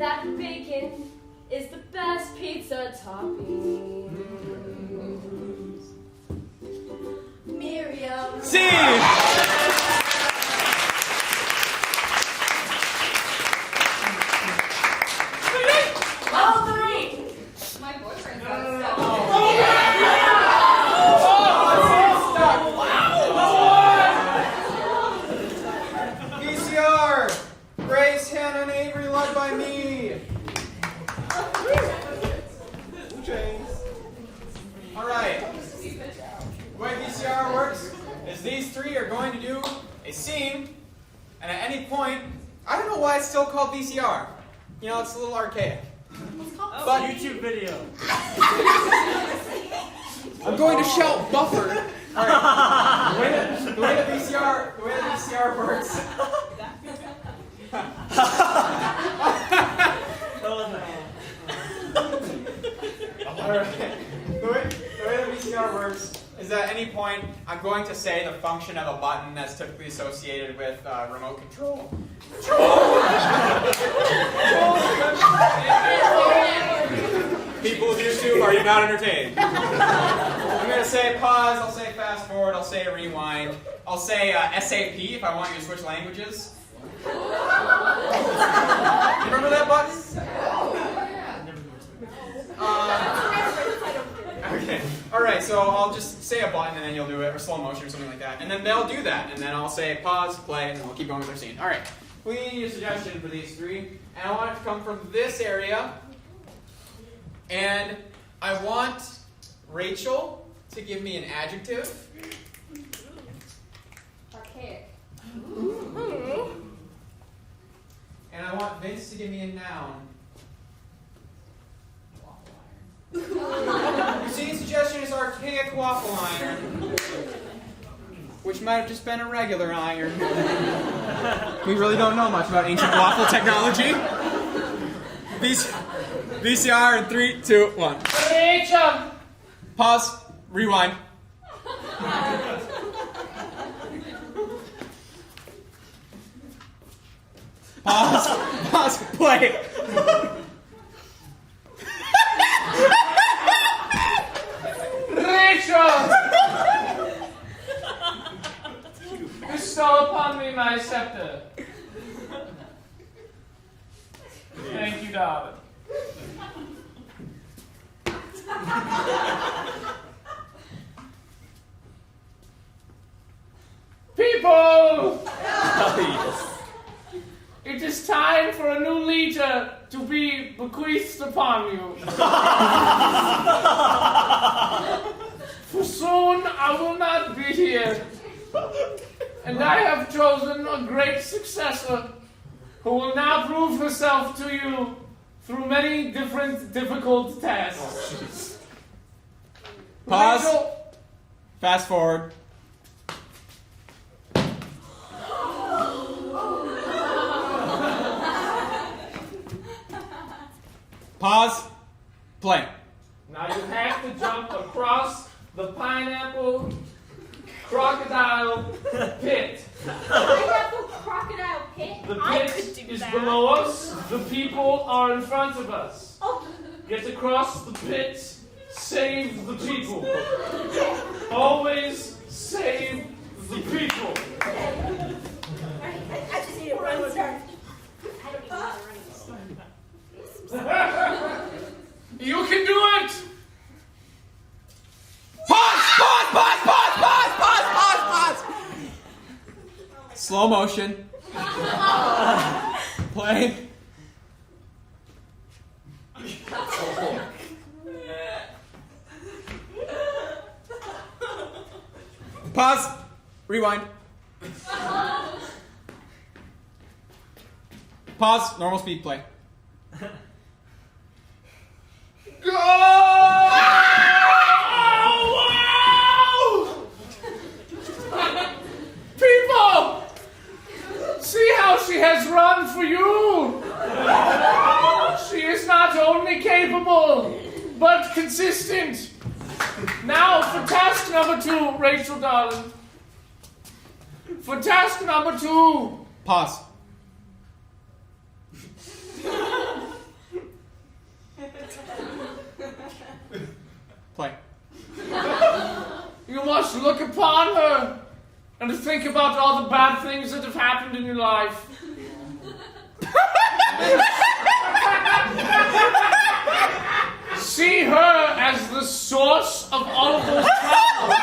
that bacon is the best pizza topping. Miriam. See! Level 3. My boyfriend VCR! Grace, Hannah, and Avery led by me. James. All right. The way VCR works is these three are going to do a scene, and at any point, I don't know why it's still called VCR. You know, it's a little archaic. But YouTube video. I'm going to shout buffer. All right. The way the VCR works. All right. The way the VCR works is that at any point I'm going to say the function of a button that's typically associated with remote control. People of YouTube, are you not entertained? I'm going to say pause, I'll say fast forward, I'll say rewind, I'll say SAP if I want you to switch languages. You remember that button? Okay. Alright, so I'll just say a button and then you'll do it, or slow motion or something like that. And then they'll do that, and then I'll say pause, play, and then we'll keep going with their scene. Alright. We need a suggestion for these three, and I want it to come from this area. And I want Rachel to give me an adjective. Archaic. And I want Vince to give me a noun. Your scene suggestion is archaic waffle iron, which might have just been a regular iron. We really don't know much about ancient waffle technology. VCR in 3, 2, 1. Rachel! Pause. Rewind. Pause. Play. Rachel! Bestow upon me my scepter. Thank you, darling. People! It is time for a new leader to be bequeathed upon you. For soon I will not be here, and I have chosen a great successor who will now prove herself to you through many different difficult tasks. Pause. Rachel, Fast forward. Pause. Play. now you have to jump across the pineapple crocodile pit. Pineapple crocodile pit? The I pit could do is that. below us. The people are in front of us. Oh. Get across the pit. Save the people. Always save the people. I just need a run start. I don't even know the running. You can do it! Pause. Slow motion. Play. Pause. Rewind. Pause. Normal speed. Play. Go! Oh, wow! People! See how she has run for you! She is not only capable, but consistent. Now for task number 2, Rachel, darling. For task number 2. Pause. must look upon her and think about all the bad things that have happened in your life. See her as the source of all of those troubles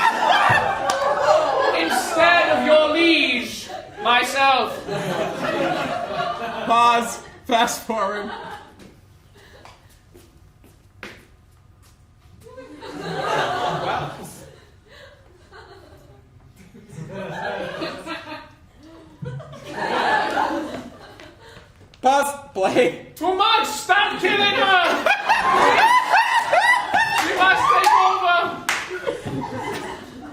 instead of your liege, myself. Pause. Fast forward. Pause. Play. Too much! Stop killing her! She must take over!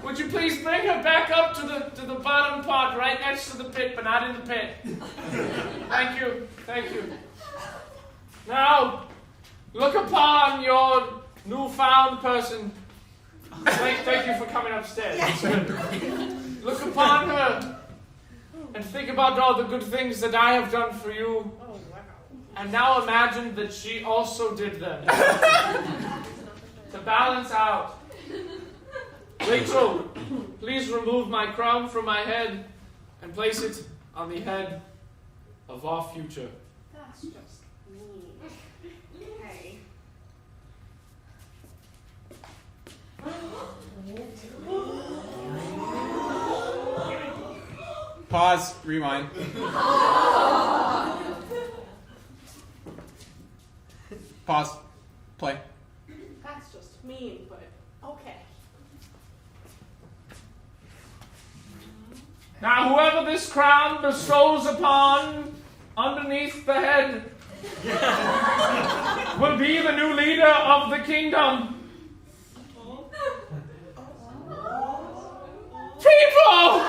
Would you please bring her back up to the bottom part, right next to the pit, but not in the pit? Thank you. Thank you. Now, look upon your newfound person. Thank you for coming upstairs. Look upon her and think about all the good things that I have done for you. And now imagine that she also did them. To balance out. Rachel, please remove my crown from my head and place it on the head of our future. That's just mean. Okay. Pause. Rewind. Pause. Play. That's just mean, but okay. Now whoever this crown bestows upon underneath the head will be the new leader of the kingdom. People!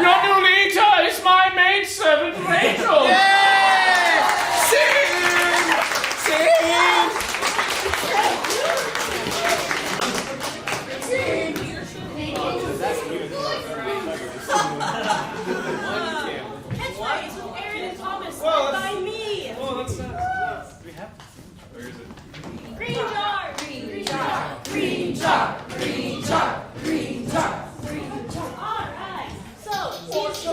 Your new leader is my maidservant, Rachel! Yay! Sing! Catchphrase with Aaron and Thomas, led by me. We have. Where is it? Green jar. Green jar, green jar, green jar, green jar, green jar. All right. So these two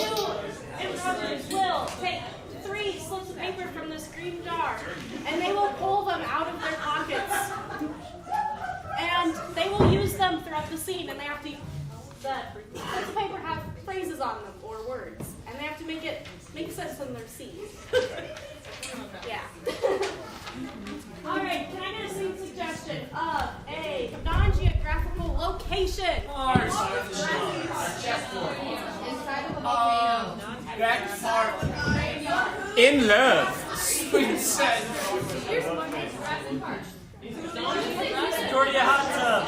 Improvables will take 3 slips of paper from this green jar, and they will pull them out of their pockets, and they will use them throughout the scene. And they have to. The slips of paper have phrases on them or words, and they have to make sense in their scenes. Yeah. All right. Can I get a scene suggestion of a non-geographical location? Inside of a volcano. That part. In love. Sweet scent. Here's one next Jurassic Park. Georgia hot tub.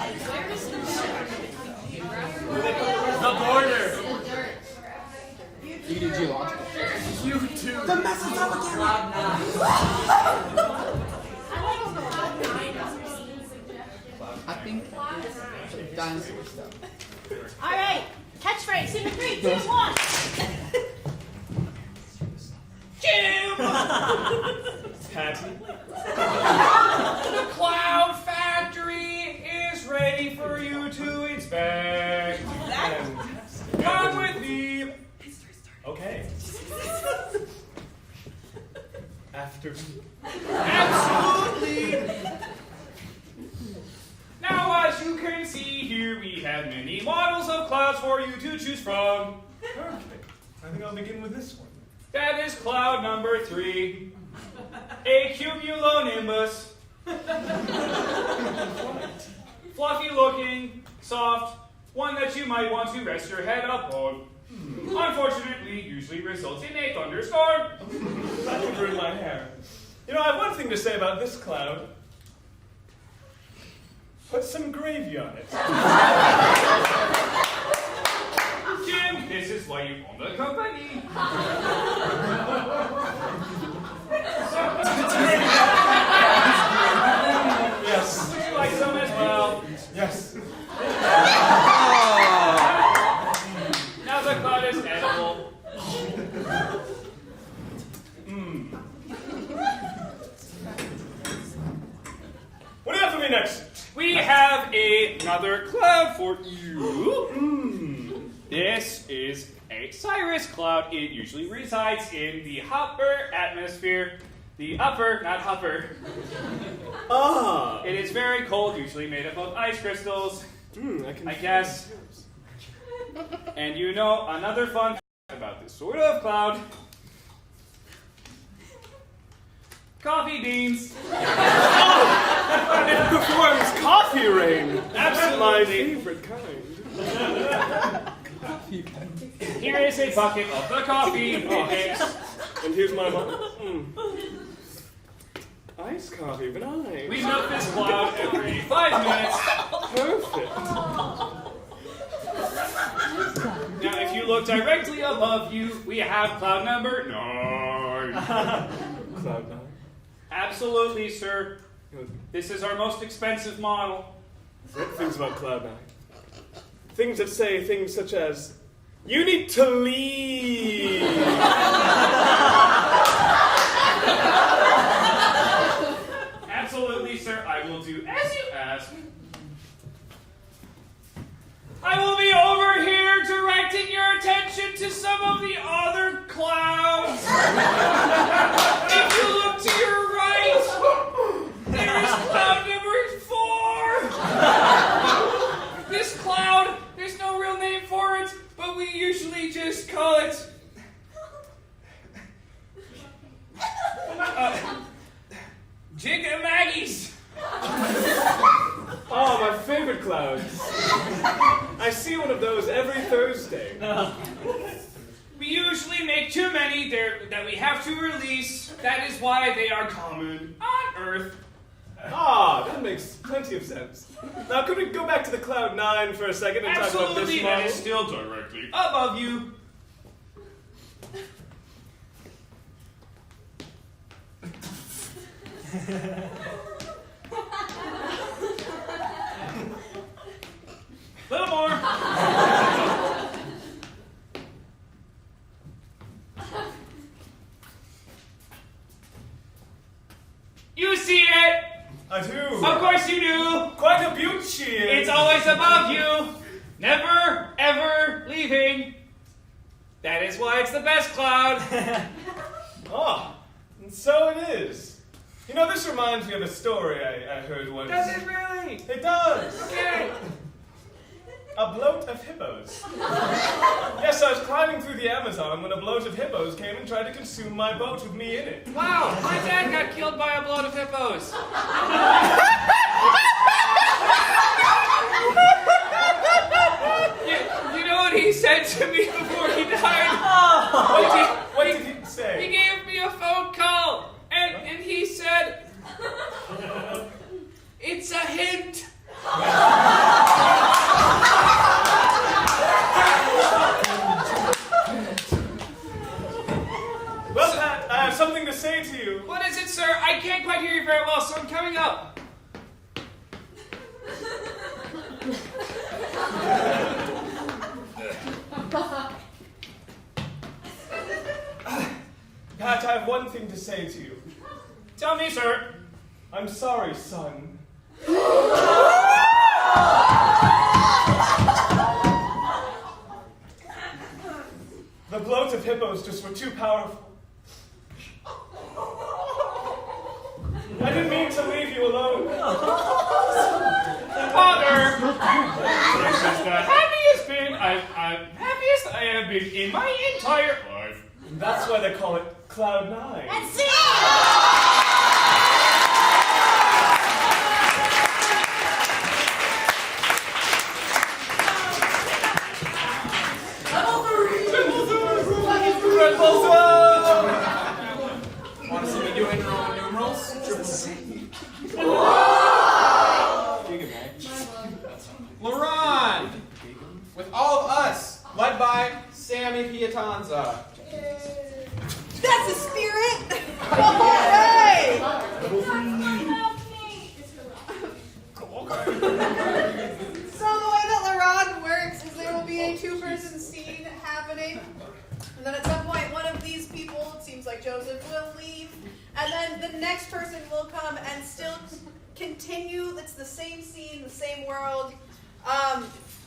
The border. You do geological. You too. The Mesozoic era. I think dinosaur stuff. All right, catchphrase in 3, 2, 1. Jim! Patty. The Cloud Factory is ready for you to inspect. Come with me. Okay. After me. Absolutely. Now, as you can see here, we have many models of clouds for you to choose from. Perfect. I think I'll begin with this one. That is cloud number 3, a cumulonimbus. Fluffy looking, soft, one that you might want to rest your head up on. Unfortunately, usually results in a thunderstorm. That would ruin my hair. You know, I have one thing to say about this cloud. Put some gravy on it. Jim, this is why you own the company. Yes. Would you like some as well? Yes. Now the cloud is edible. What do you have for me next? We have another cloud for you. This is a cirrus cloud. It usually resides in the upper atmosphere. The upper, not upper. Ah. It is very cold, usually made up of ice crystals. I guess. And you know another fun fact about this sort of cloud. Coffee beans. It performs coffee rain. Absolutely. My favorite kind. Here is a bucket of the coffee mix. And here's my mug. Iced coffee, but We milk this cloud every 5 minutes. Perfect. Now, if you look directly above you, we have cloud number 9. Cloud 9? Absolutely, sir. This is our most expensive model. What things about Cloud 9? Things that say things such as, you need to leave. Absolutely, sir. I will do as you ask. I will be over here directing your attention to some of the other clouds. If you look to your right, there is cloud number 4. This cloud, there's no real name for it, but we usually just call it Jig-a-maggies. Oh, my favorite clouds. I see one of those every Thursday. We usually make too many that we have to release. That is why they are common on Earth. Ah, that makes plenty of sense. Now, could we go back to the Cloud 9 for a second and talk about this Absolutely, model? that is still directly above you. Little more. You see it. I do. Of course you do. Quite a beaut she is. It's always above you. Never, ever leaving. That is why it's the best cloud. Ah, and so it is. You know, this reminds me of a story I heard once. Does it really? It does. Okay. A bloat of hippos. Yes, I was climbing through the Amazon when a bloat of hippos came and tried to consume my boat with me in it. Wow, my dad got killed by a bloat of hippos. You know what he said to me before he died? What did he say? He gave me a phone call, and he said, "It's a hint." Well, Pat, I have something to say to you. What is it, sir? I can't quite hear you very well, so I'm coming up. Pat, I have one thing to say to you. Tell me, sir. I'm sorry, son. The bloat of hippos just were too powerful. I didn't mean to leave you alone. Father, this is the happiest I have been in my entire life. That's why they call it Cloud 9. That's it! Want to see me doing Roman numerals? Laron! With all of us, led by Sammy Piatanza. That's the spirit! Alright! So the way that LaRon works is there will be a 2-person scene happening. And then at some point, one of these people, it seems like Joseph, will leave. And then the next person will come and still continue. It's the same scene, the same world.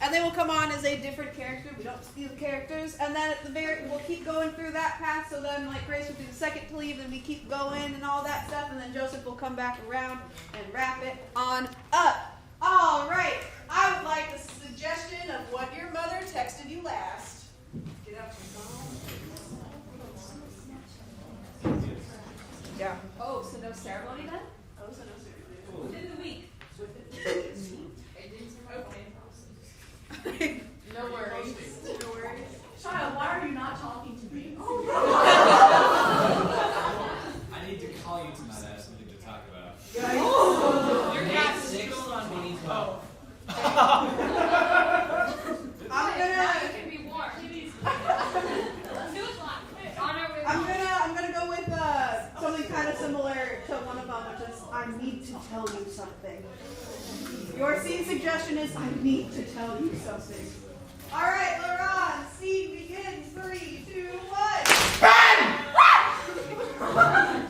And they will come on as a different character. We don't see the characters. And then at the we'll keep going through that path. So then, like, Grace will be the second to leave, and we keep going and all that stuff. And then Joseph will come back around and wrap it on up. All right. I would like a suggestion of what your mother texted you last. Get out your phone. Yeah. Oh, so no ceremony then? Oh, so no ceremony. Within the week. Okay. No worries. No worries. Child, why are you not talking to me? I need to call you tonight. I have something to talk about. Your cat's 6, 2012. I'm gonna go with something kind of similar to one of them, which is I need to tell you something. Your scene suggestion is I need to tell you something. All right, Laurent, scene begins. 3, 2, 1.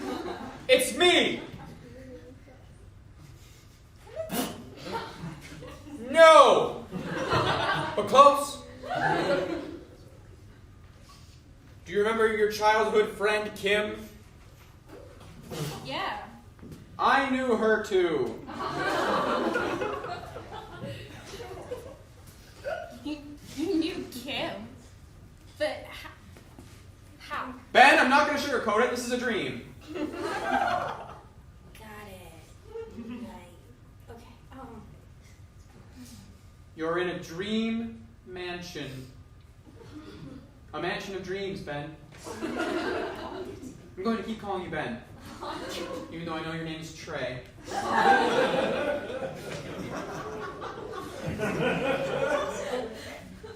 It's me! No! But close. Do you remember your childhood friend, Kim? Yeah. I knew her too. You knew Kim? But how? Ben, I'm not going to sugarcoat it. This is a dream. Got it. Right. Okay. You're in a dream mansion. A mansion of dreams, Ben. I'm going to keep calling you Ben. Even though I know your name's Trey.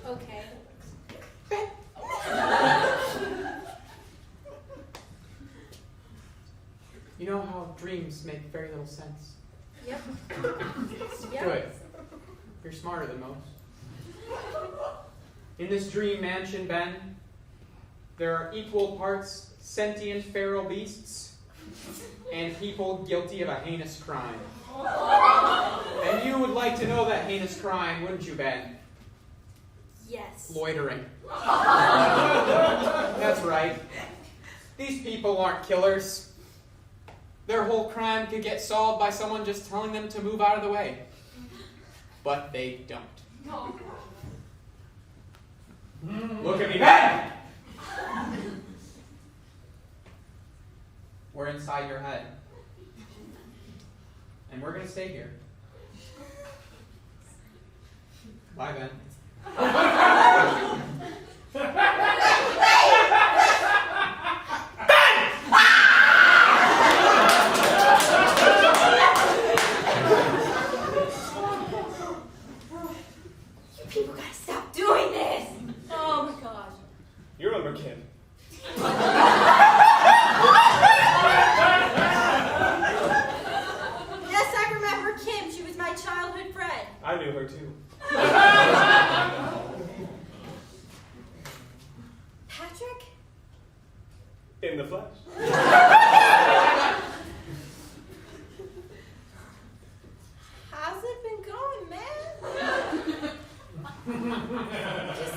Okay. You know how dreams make very little sense? Yep. Good. You're smarter than most. In this dream mansion, Ben, there are equal parts sentient feral beasts and people guilty of a heinous crime. And you would like to know that heinous crime, wouldn't you, Ben? Yes. Loitering. That's right. These people aren't killers. Their whole crime could get solved by someone just telling them to move out of the way. But they don't. No. Look at me, Ben! We're inside your head. And we're going to stay here. Bye, Ben. You people gotta stop doing this! Oh my gosh. You remember Kim? Yes, I remember Kim. She was my childhood friend. I knew her too. Patrick? In the flesh. How's it been going, man? Just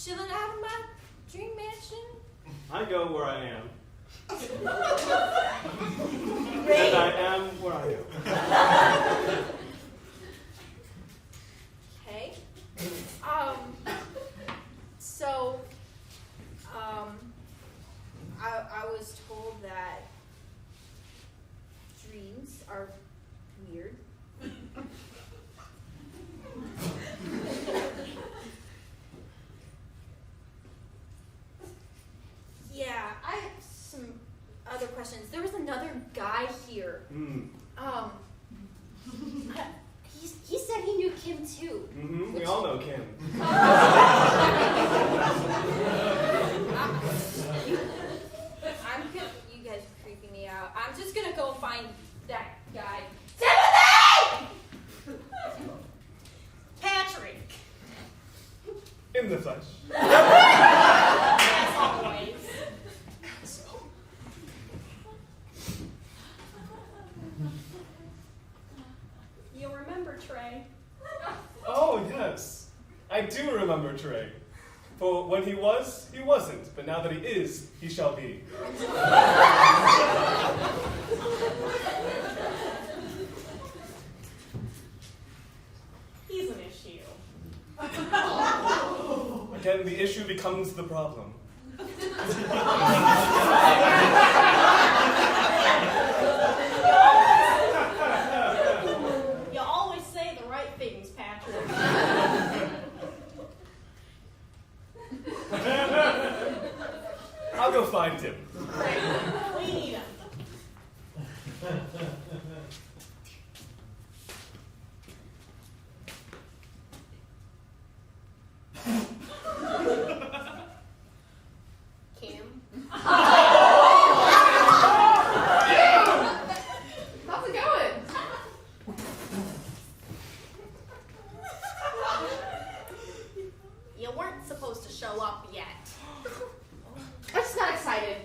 chilling out in my dream mansion? I go where I am. Great. And I am where I am. Okay. I was told that dreams are weird. Yeah, I have some other questions. There was another guy here. He said he knew Kim too. Mm-hmm. We all know Kim. You guys are creeping me out. I'm just gonna go find that guy. Timothy! Patrick! In the flesh. As always. Trey. For when he was, he wasn't, but now that he is, he shall be. He's an issue. Again, the issue becomes the problem. You always say the right things, Patrick. I'll go find him. Great. We need him. Cam? How's it going? You weren't supposed to show up yet. I just got excited.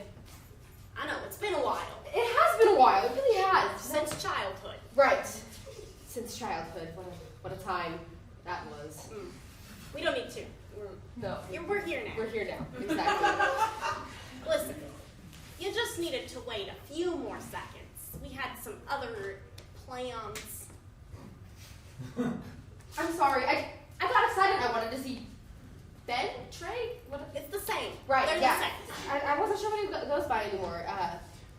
I know, it's been a while. It has been a while. It really has. Since childhood. Right. Since childhood. What a time that was. We don't need to. No. We're here now. We're here now. Exactly. Listen, you just needed to wait a few more seconds. We had some other plans. I'm sorry. I got excited. I wanted to see Ben, Trey. What? It's the same. Right. They're yeah. the same. I wasn't sure what he goes by anymore.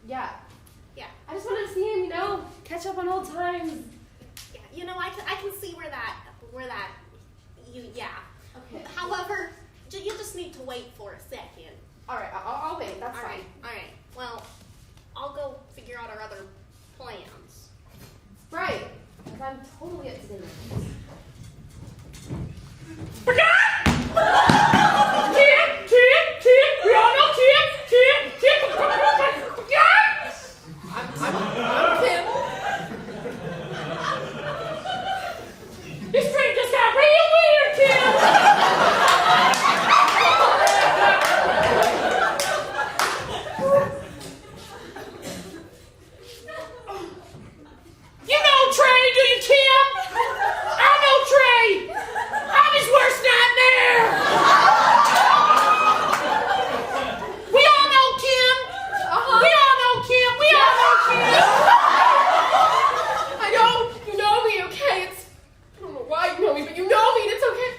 Yeah. Yeah. I just wanted to see him. Catch up on old times. Yeah. I can see where that. Yeah. Okay. However, you just need to wait for a second. All right. I'll wait. That's All fine. right. All right. Well, I'll go figure out our other plans. Right. Because I'm totally up to date with this. Tim, we all know Tim. I'm Kim. This street just got real weird, Tim. You know Trey, do you, Kim? I know Trey. I'm his worst nightmare. We all know Kim. We all know Kim. We all know Kim. I know you know me, okay? I don't know why you know me, but you know me, and it's okay.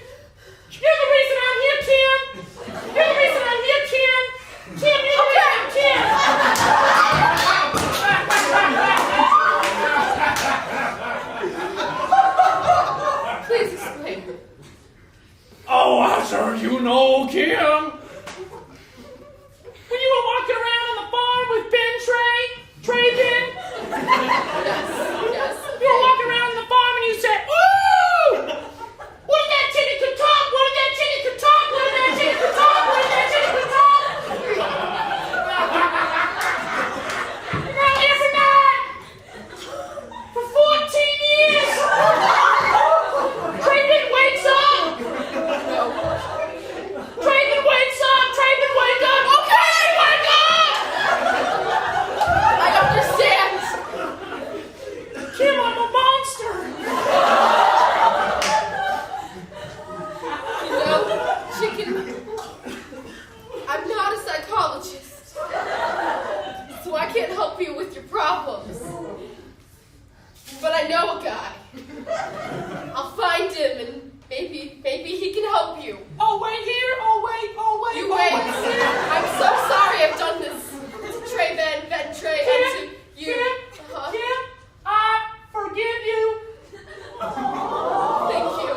You're the reason I'm here, Kim. You're the reason I'm here, Kim. Kim, you're the reason I'm Kim. Please explain. Oh, I'm sure you know Kim. When you were walking around on the farm with Trey Ben, Yes. you were walking around on the farm and you said, "Ooh! What if that chicken could talk? What if that chicken could talk? What if that chicken could talk? What if that chicken could talk?" And now every night, for 14 years, Trey Ben wakes up. Trayvon wakes up! Trayvon wake up! Okay, wake up! I understand. Kim, I'm a monster! Chicken, I'm not a psychologist, so I can't help you with your problems. But I know a guy. I'll find him and maybe he can help you. Oh, wait here! Oh, wait! You wait. I'm so sorry I've done this to Trey Ben Trey, and to you. Kim, I forgive you! Thank you.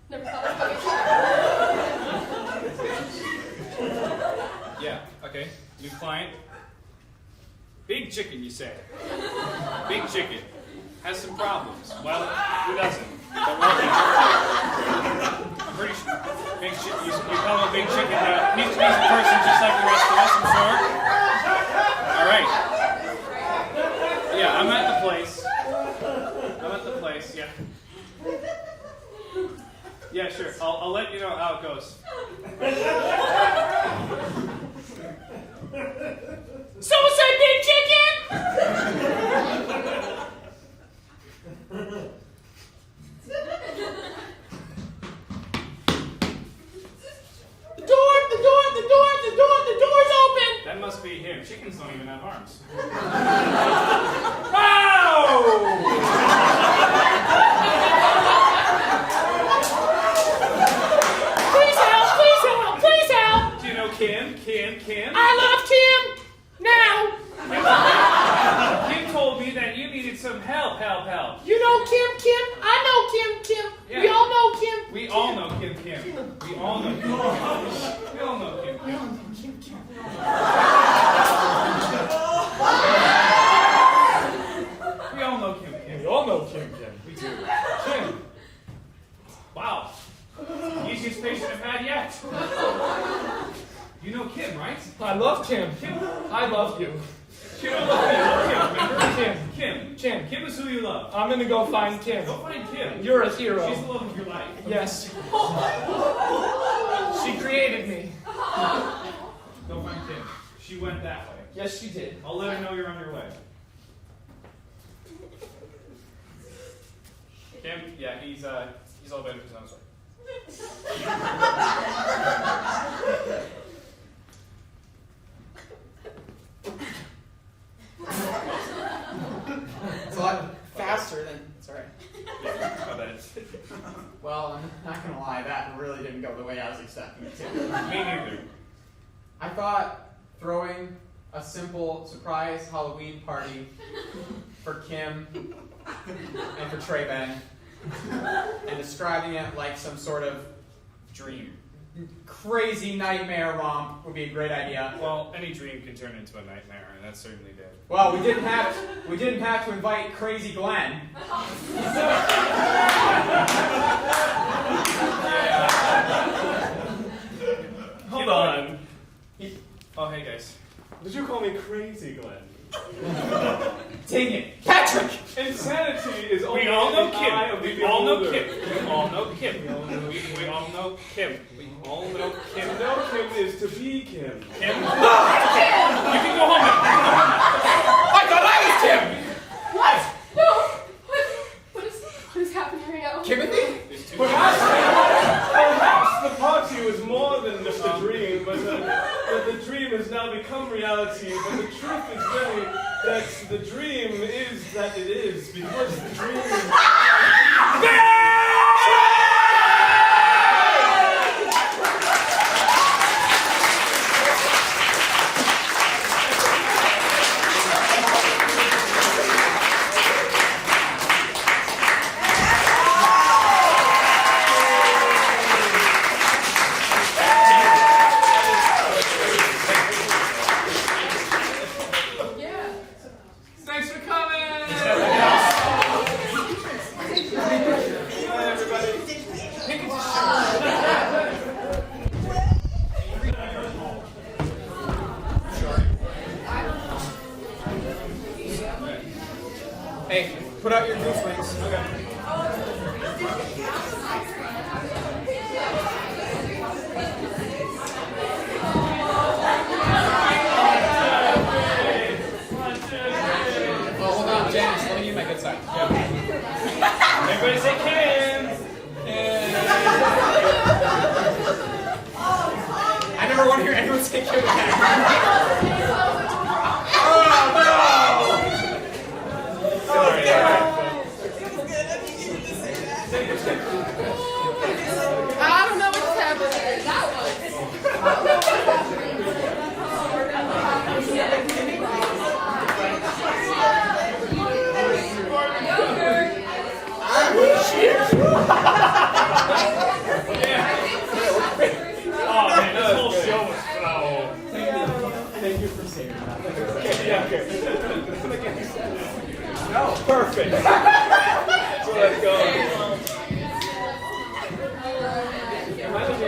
Never thought I'd forget you. Yeah, okay. New client. Big chicken, you say? Big chicken. Has some problems. Well, who doesn't? But I'm pretty sure. Big chicken. You call him a big chicken. He's a person just like the rest of us, I'm sure. All right. Yeah, I'm at the place. Yeah. Yeah, sure. I'll let you know how it goes. Someone say big chicken! must be him. Chickens don't even have arms. Please help! Please help! Please help! Do you know Kim? Kim? I love Kim! Now! Kim told me that you needed some help. You know Kim? I know Kim. Yeah. We all know Kim. We all know Kim. We all know Kim. We all know Kim. We all know Kim. We all know Kim. We do. Kim. Wow. Easiest patient I've had yet. You know Kim, right? I love Kim. I love you. Kim, remember? Kim. Kim is who you love. I'm gonna go find Kim. Go find Kim. You're a hero. She's the love of your life. Yes. She created me. Go find Kim. She went that way. Yes, she did. I'll let her know you're on your way. Kim? Yeah, he's all better because I'm sorry. It's a lot faster than. It's alright. Yeah, my bad. Well, I'm not gonna lie, that really didn't go the way I was expecting it to. Me neither. I thought throwing a simple surprise Halloween party for Kim and for Trey Ben and describing it like some sort of Dream. crazy nightmare romp would be a great idea. Well, any dream can turn into a nightmare, and that certainly did. Well, we didn't have to invite Crazy Glenn. Hold on. Oh, hey guys. Did you call me crazy, Glenn? Dang it, Patrick! Insanity is only We all know in the eye Kim. of the We all know beholder. Kim. We all know Kim. We all know Kim. We all know Kim. To know Kim is to be Kim. Kim? You can go home now. I thought I was Tim! What? No. What is happening right now? Timothy? Perhaps the party was more than just a dream, but the dream has now become reality. But the truth is really that the dream is that it is, because the dream. Thanks for coming! Hey, put out your goose wings. Okay. Well, hold on, James. Let me give you my good side. Everybody say Kim. I never want to hear anyone say Kim again. I don't know what's happening. That was. Oh man, this whole show was foul. Thank you for saying that. Yeah, okay. No, perfect.